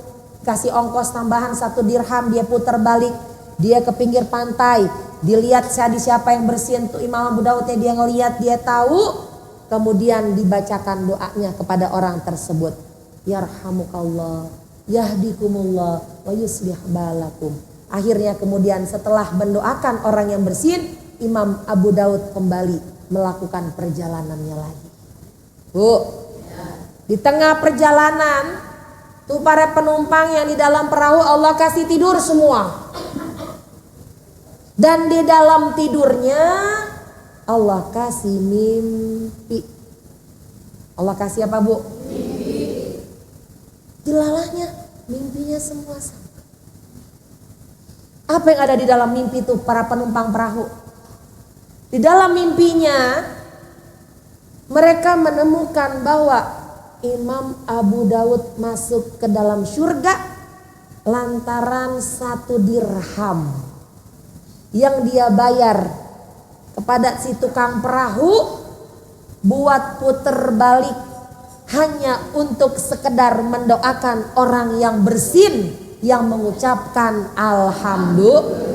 Speaker 1: Kasih ongkos tambahan 1 dirham, dia putar balik. Dia ke pinggir pantai. Dilihat siapa yang bersin tuh Imam Abu Daud, dia ngelihat, dia tahu. Kemudian dibacakan doanya kepada orang tersebut. Yarhamukallah, yahdikumullah, wa yuslih balakum. Akhirnya kemudian setelah mendoakan orang yang bersin, Imam Abu Daud kembali melakukan perjalanannya lagi. Bu, di tengah perjalanan tuh para penumpang yang di dalam perahu Allah kasih tidur semua. Dan di dalam tidurnya Allah kasih mimpi. Allah kasih apa, Bu? Mimpi. Dilalahnya mimpinya semua sama. Apa yang ada di dalam mimpi itu para penumpang perahu? Di dalam mimpinya mereka menemukan bahwa Imam Abu Daud masuk ke dalam surga lantaran 1 dirham yang dia bayar kepada si tukang perahu buat puter balik hanya untuk sekedar mendoakan orang yang bersin yang mengucapkan Alhamdulillah.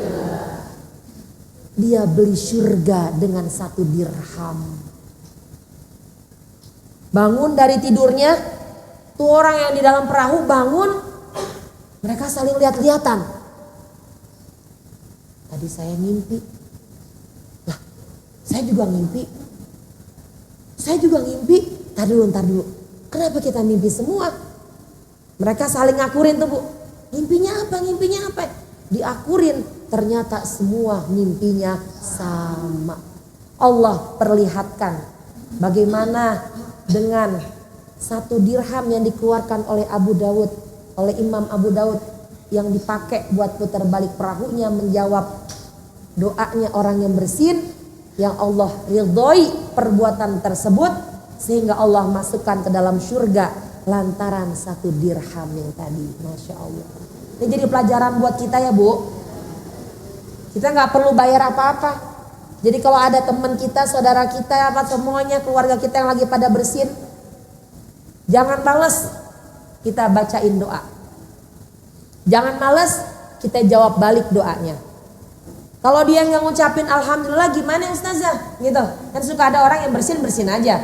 Speaker 1: Dia beli surga dengan 1 dirham. Bangun dari tidurnya, tuh orang yang di dalam perahu bangun, mereka saling lihat-lihatan. Tadi saya mimpi. Saya juga ngimpi. Ntar dulu. Kenapa kita mimpi semua? Mereka saling ngakurin tuh, Bu. Mimpinya apa? Diakurin. Ternyata semua mimpinya sama. Allah perlihatkan bagaimana dengan 1 dirham yang dikeluarkan oleh Abu Daud, oleh Imam Abu Daud yang dipakai buat putar balik perahunya menjawab doanya orang yang bersin. Yang Allah ridhoi perbuatan tersebut sehingga Allah masukkan ke dalam surga lantaran 1 dirham yang tadi. Masya Allah. Ini jadi pelajaran buat kita ya, Bu. Kita gak perlu bayar apa-apa. Jadi kalau ada teman kita, saudara kita, apa semuanya, keluarga kita yang lagi pada bersin, jangan males kita bacain doa. Jangan males kita jawab balik doanya. Kalau dia nggak ngucapin Alhamdulillah gimana Ustazah gitu. Kan suka ada orang yang bersin aja.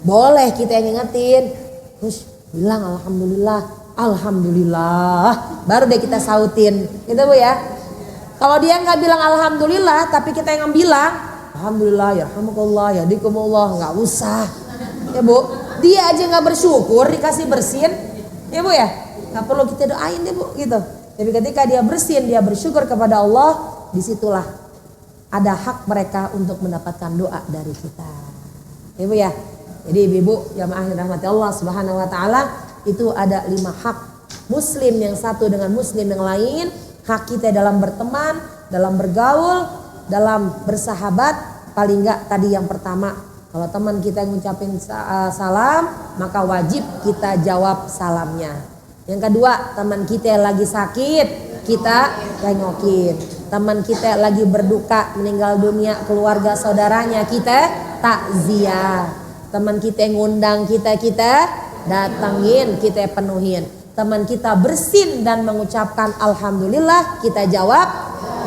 Speaker 1: Boleh kita yang ngingetin. Terus bilang Alhamdulillah. alhamdulillah, baru deh kita sautin, gitu Bu ya. Kalau dia nggak bilang alhamdulillah, tapi kita yang bilang alhamdulillah, yarhamukallah, yahdikumullah, nggak usah, ya Bu. Dia aja nggak bersyukur dikasih bersin, ya Bu ya. Nggak perlu kita doain deh Bu, gitu. Tapi ketika dia bersin, dia bersyukur kepada Allah, disitulah ada hak mereka untuk mendapatkan doa dari kita, ya Bu ya. Jadi ibu-ibu jamaah yang dirahmati Allah Subhanahu wa taala, itu ada 5 hak muslim yang satu dengan muslim yang lain. Hak kita dalam berteman, dalam bergaul, dalam bersahabat. Paling enggak tadi yang pertama, kalau teman kita yang ngucapin salam, maka wajib kita jawab salamnya. Yang kedua, teman kita yang lagi sakit, kita tengokin. Teman kita lagi berduka, meninggal dunia, keluarga saudaranya, kita takziah. Teman kita yang ngundang kita datangin, kita penuhin. Teman kita bersin dan mengucapkan alhamdulillah, kita jawab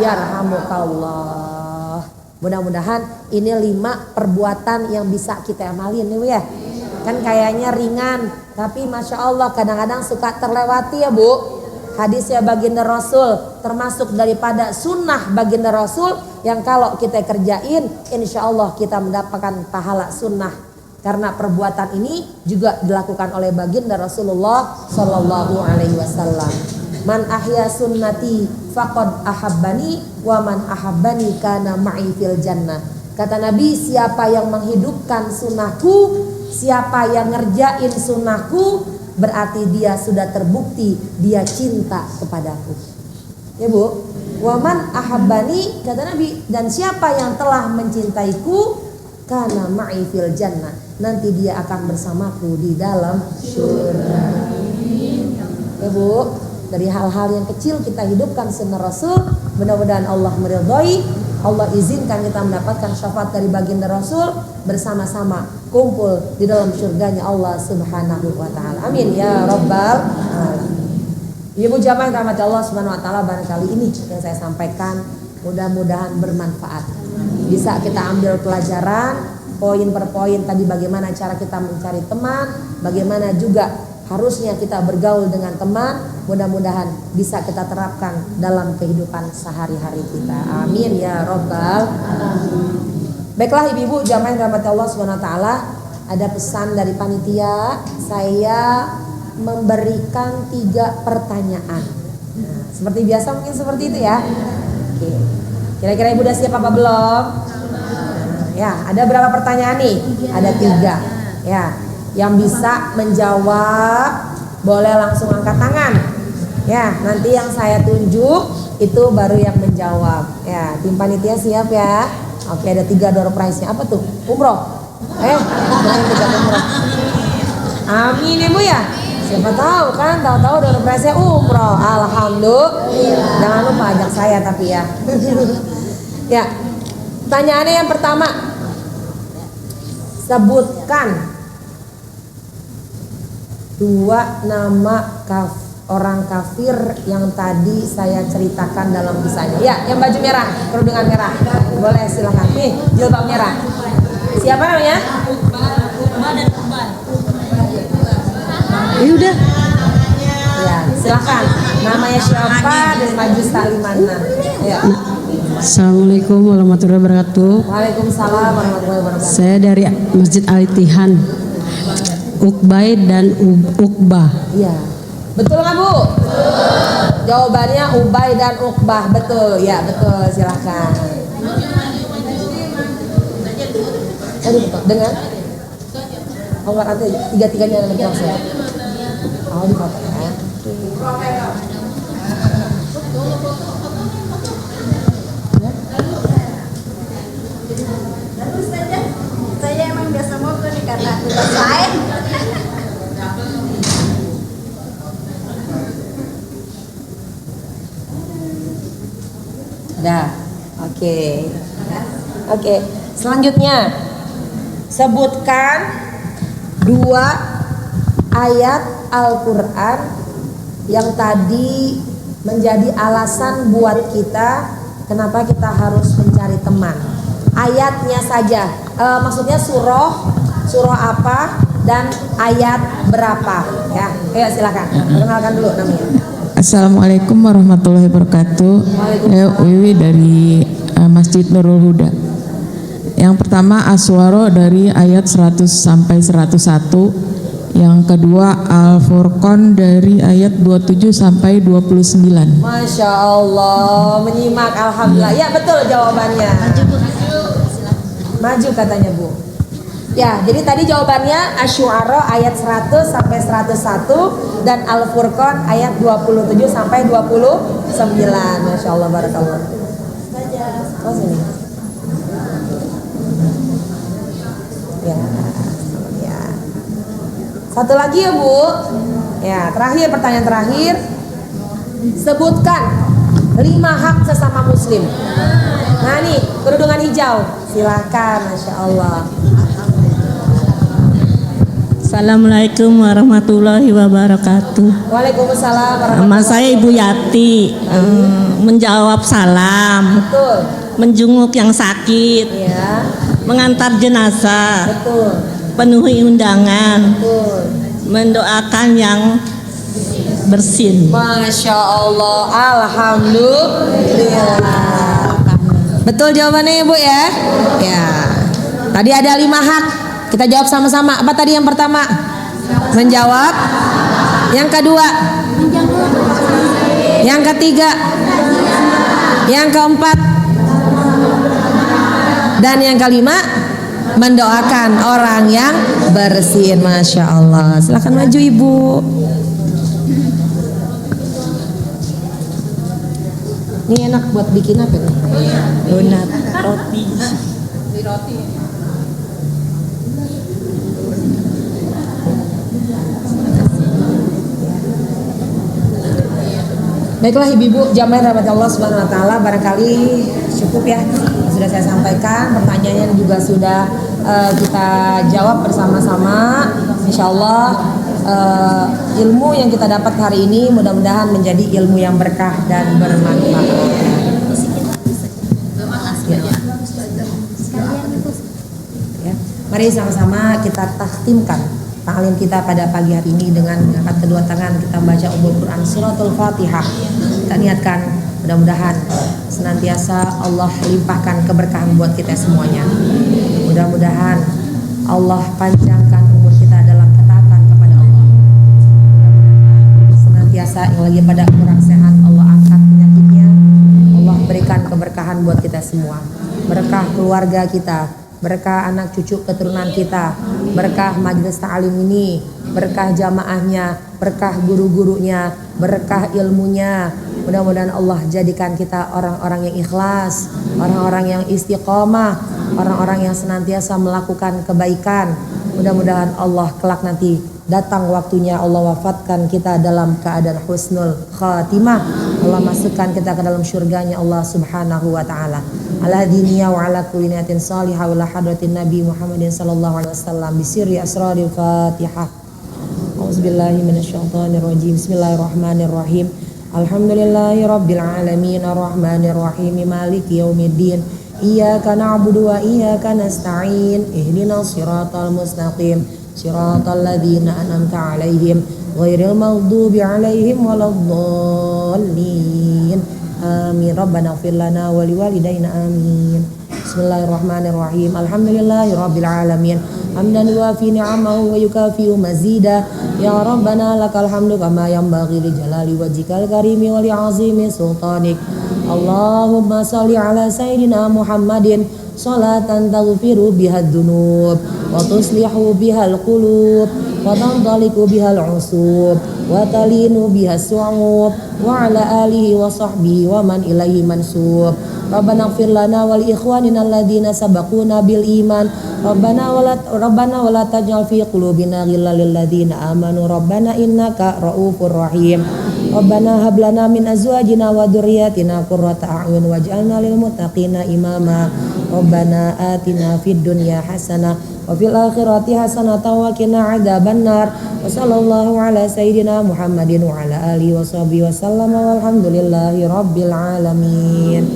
Speaker 1: yarhamukallah. Mudah-mudahan ini 5 perbuatan yang bisa kita amalin nih Bu ya. Kan kayaknya ringan, tapi Masya Allah kadang-kadang suka terlewati ya Bu. Hadisnya baginda Rasul, termasuk daripada sunnah baginda Rasul, yang kalau kita kerjain insya Allah kita mendapatkan pahala sunnah. Karena perbuatan ini juga dilakukan oleh baginda Rasulullah Sallallahu Alaihi Wasallam. Man ahya sunnati faqad ahabbani wa man ahabbani kana ma'i fil jannah. Kata Nabi, siapa yang menghidupkan sunnahku, siapa yang ngerjain sunnahku, berarti dia sudah terbukti dia cinta kepadaku. Ya Bu, wa man ahabbani, kata Nabi, dan siapa yang telah mencintaiku, kana ma'i fil jannah, nanti dia akan bersamaku di dalam surga. Ya Bu, dari hal-hal yang kecil kita hidupkan sunnah Rasul, mudah-mudahan Allah meridhai, Allah izinkan kita mendapatkan syafaat dari baginda Rasul, bersama-sama kumpul di dalam surganya Allah Subhanahu wa taala. Amin ya rabbal alamin. Ibu jamaah yang dirahmati Allah Subhanahu wa taala, barangkali ini yang saya sampaikan mudah-mudahan bermanfaat. Bisa kita ambil pelajaran poin per poin tadi, bagaimana cara kita mencari teman, bagaimana juga harusnya kita bergaul dengan teman. Mudah-mudahan bisa kita terapkan dalam kehidupan sehari-hari kita. Amin ya rabbal alamin. Baiklah ibu-ibu jamaah yang dirahmati Allah Subhanahu wa taala, ada pesan dari panitia, saya memberikan 3 pertanyaan. Nah, seperti biasa mungkin seperti itu ya. Oke. Kira-kira ibu udah siap apa belum? Ya, ada berapa pertanyaan nih? Ada 3. Ya, yang bisa menjawab boleh langsung angkat tangan. Ya, nanti yang saya tunjuk itu baru yang menjawab. Ya, tim panitia siap ya? Oke, ada 3 door prize-nya. Apa tuh? Umroh. Umroh. Amin ibu ya. Siapa tahu kan, tahu-tahu door prize-nya umroh. Alhamdulillah. Jangan lupa ajak saya tapi ya. Ya. Pertanyaannya yang pertama, sebutkan 2 nama orang kafir yang tadi saya ceritakan dalam kisahnya. Ya, yang baju merah, kerudungan merah. Boleh silakan. Nih, jilbab merah. Siapa namanya? Ukbah dan Ubay. Ya udah. Ya, silakan. Namanya siapa dan majus taklimannya. Ya.
Speaker 3: Assalamualaikum warahmatullahi wabarakatuh.
Speaker 1: Waalaikumsalam warahmatullahi wabarakatuh.
Speaker 3: Saya dari Masjid Al-Ittihad, Ukbay dan Ukbah.
Speaker 1: Iya. Betul nggak Bu? Jawabannya Ubay dan Ukbah. Betul, ya betul. Silakan. Dengan? Oh nggak ada, 3-3-nya nanti langsung. Oh di foto ya.
Speaker 4: Saya emang biasa mau nih karena tugas lain.
Speaker 1: Dah, oke. Oke, selanjutnya sebutkan 2 ayat Al-Quran yang tadi menjadi alasan buat kita kenapa kita harus mencari teman. Ayatnya saja, maksudnya surah apa dan ayat berapa ya. Ayo silakan. Perkenalkan dulu namanya.
Speaker 5: Assalamualaikum warahmatullahi wabarakatuh. Saya Wiwi dari Masjid Nurul Huda. Yang pertama Aswaro dari ayat 100 sampai 101. Yang kedua Al-Furqan dari ayat 27 sampai 29.
Speaker 1: Masya Allah, menyimak, alhamdulillah. Ya betul jawabannya. Maju katanya Bu. Ya, jadi tadi jawabannya Asy-Syu'ara ayat 100 sampai 101 dan Al-Furqan ayat 27 sampai 29. Masya Allah, barakallah. Oh sini. Ya. Satu lagi ya Bu. Ya, terakhir, pertanyaan terakhir. Sebutkan 5 hak sesama muslim. Nah nih, kerudungan hijau. Silakan, Masya Allah.
Speaker 6: Assalamualaikum warahmatullahi wabarakatuh.
Speaker 1: Waalaikumsalam warahmatullahi
Speaker 6: Nama saya Ibu Yati. Menjawab salam,
Speaker 1: Betul.
Speaker 6: menjenguk yang sakit,
Speaker 1: Ya,
Speaker 6: mengantar jenazah,
Speaker 1: betul.
Speaker 6: penuhi undangan,
Speaker 1: Betul.
Speaker 6: mendoakan yang bersin.
Speaker 1: Masya Allah, alhamdulillah. Betul jawabannya Ibu ya? Ya. Tadi ada 5 hak. Kita jawab sama-sama. Apa tadi yang pertama? Menjawab. Yang kedua? Yang ketiga? Yang keempat? Dan yang kelima? Mendoakan orang yang bersin. Masya Allah. Silakan maju Ibu. Ini enak buat bikin apa nih?
Speaker 6: Donat, roti.
Speaker 1: Baiklah ibu-ibu jamaah rahmat Allah subhanahu wa ta'ala, barangkali cukup ya sudah saya sampaikan, pertanyaannya juga sudah kita jawab bersama-sama. Insya Allah ilmu yang kita dapat hari ini mudah-mudahan menjadi ilmu yang berkah dan bermanfaat. Ya. Mari sama-sama kita takhtimkan ta'lim kita pada pagi hari ini dengan mengangkat kedua tangan kita baca Ummul Quran suratul Fatihah. Kita niatkan mudah-mudahan senantiasa Allah limpahkan keberkahan buat kita semuanya. Mudah-mudahan Allah panjangkan umur kita dalam ketaatan kepada Allah. Senantiasa yang lagi pada kurang sehat Allah angkat penyakitnya. Allah berikan keberkahan buat kita semua. Berkah keluarga kita, berkah anak cucu keturunan kita, berkah majelis ta'lim ini, berkah jamaahnya, berkah guru-gurunya, berkah ilmunya. Mudah-mudahan Allah jadikan kita orang-orang yang ikhlas, orang-orang yang istiqomah, orang-orang yang senantiasa melakukan kebaikan. Mudah-mudahan Allah kelak nanti datang waktunya Allah wafatkan kita dalam keadaan husnul khatimah. Allah masukkan kita ke dalam syurganya Allah subhanahu wa ta'ala. Ala diniyah wa ala kulli niyatin salihah wa ala hadratin Nabi Muhammadin sallallahu alaihi wasallam bisirri asraril Fatihah. Auzubillahi minasyaitonirrajim. Bismillahirrahmanirrahim. Alhamdulillahi rabbil alamin arrahmanir rahim maliki yaumiddin. Iyyaka na'budu wa iyyaka nasta'in. Ihdinas siratal mustaqim. Siratal ladzina an'amta 'alaihim ghairil maghdubi 'alaihim waladdallin. Amin. Rabbana ighfir lana wa liwalidayna amin. Bismillahirrahmanirrahim. Alhamdulillahi rabbil alamin. Hamdan yuwafi ni'amahu wa yukafi'u mazida. Ya Rabbana lakal hamdu kama yanbaghi li jalali wajhikal karimi wa li 'azimi sultanik. Allahumma shalli ala sayyidina Muhammadin salatan taghfiru biha dzunub wa tuslihu biha al-qulub wa tantaliqu biha al-usub wa talinu biha as-su'ub wa ala alihi wa sahbihi wa man ilaihi mansub. Rabbana ighfir lana wa li ikhwanina alladhina sabaquna bil iman. Rabbana wa la taj'al fi qulubina ghillan lil ladzina amanu. Rabbana innaka raufur rahim. Rabbana hab lana min azwajina wa dzurriyyatina qurrata a'yun waj'alna lil muttaqina imama. Rabbana atina fid dunya hasanah wa fil akhirati hasanah wa qina adzabannar. Wa sallallahu ala sayyidina Muhammadin wa ala alihi wa sahbihi wa sallama walhamdulillahi rabbil alamin.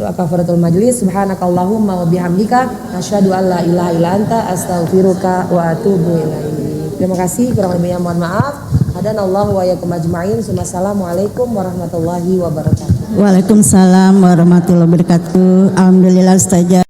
Speaker 1: Doa kafaratul majlis. Subhanakallahumma wa bihamdika asyhadu an la ilaha illa anta astaghfiruka wa atubu ilaik. Terima kasih, kurang lebihnya mohon maaf. Hadanallahu wa iyyakum ajmain. Assalamualaikum warahmatullahi wabarakatuh.
Speaker 6: Waalaikumsalam warahmatullahi wabarakatuh. Alhamdulillah Ustazah.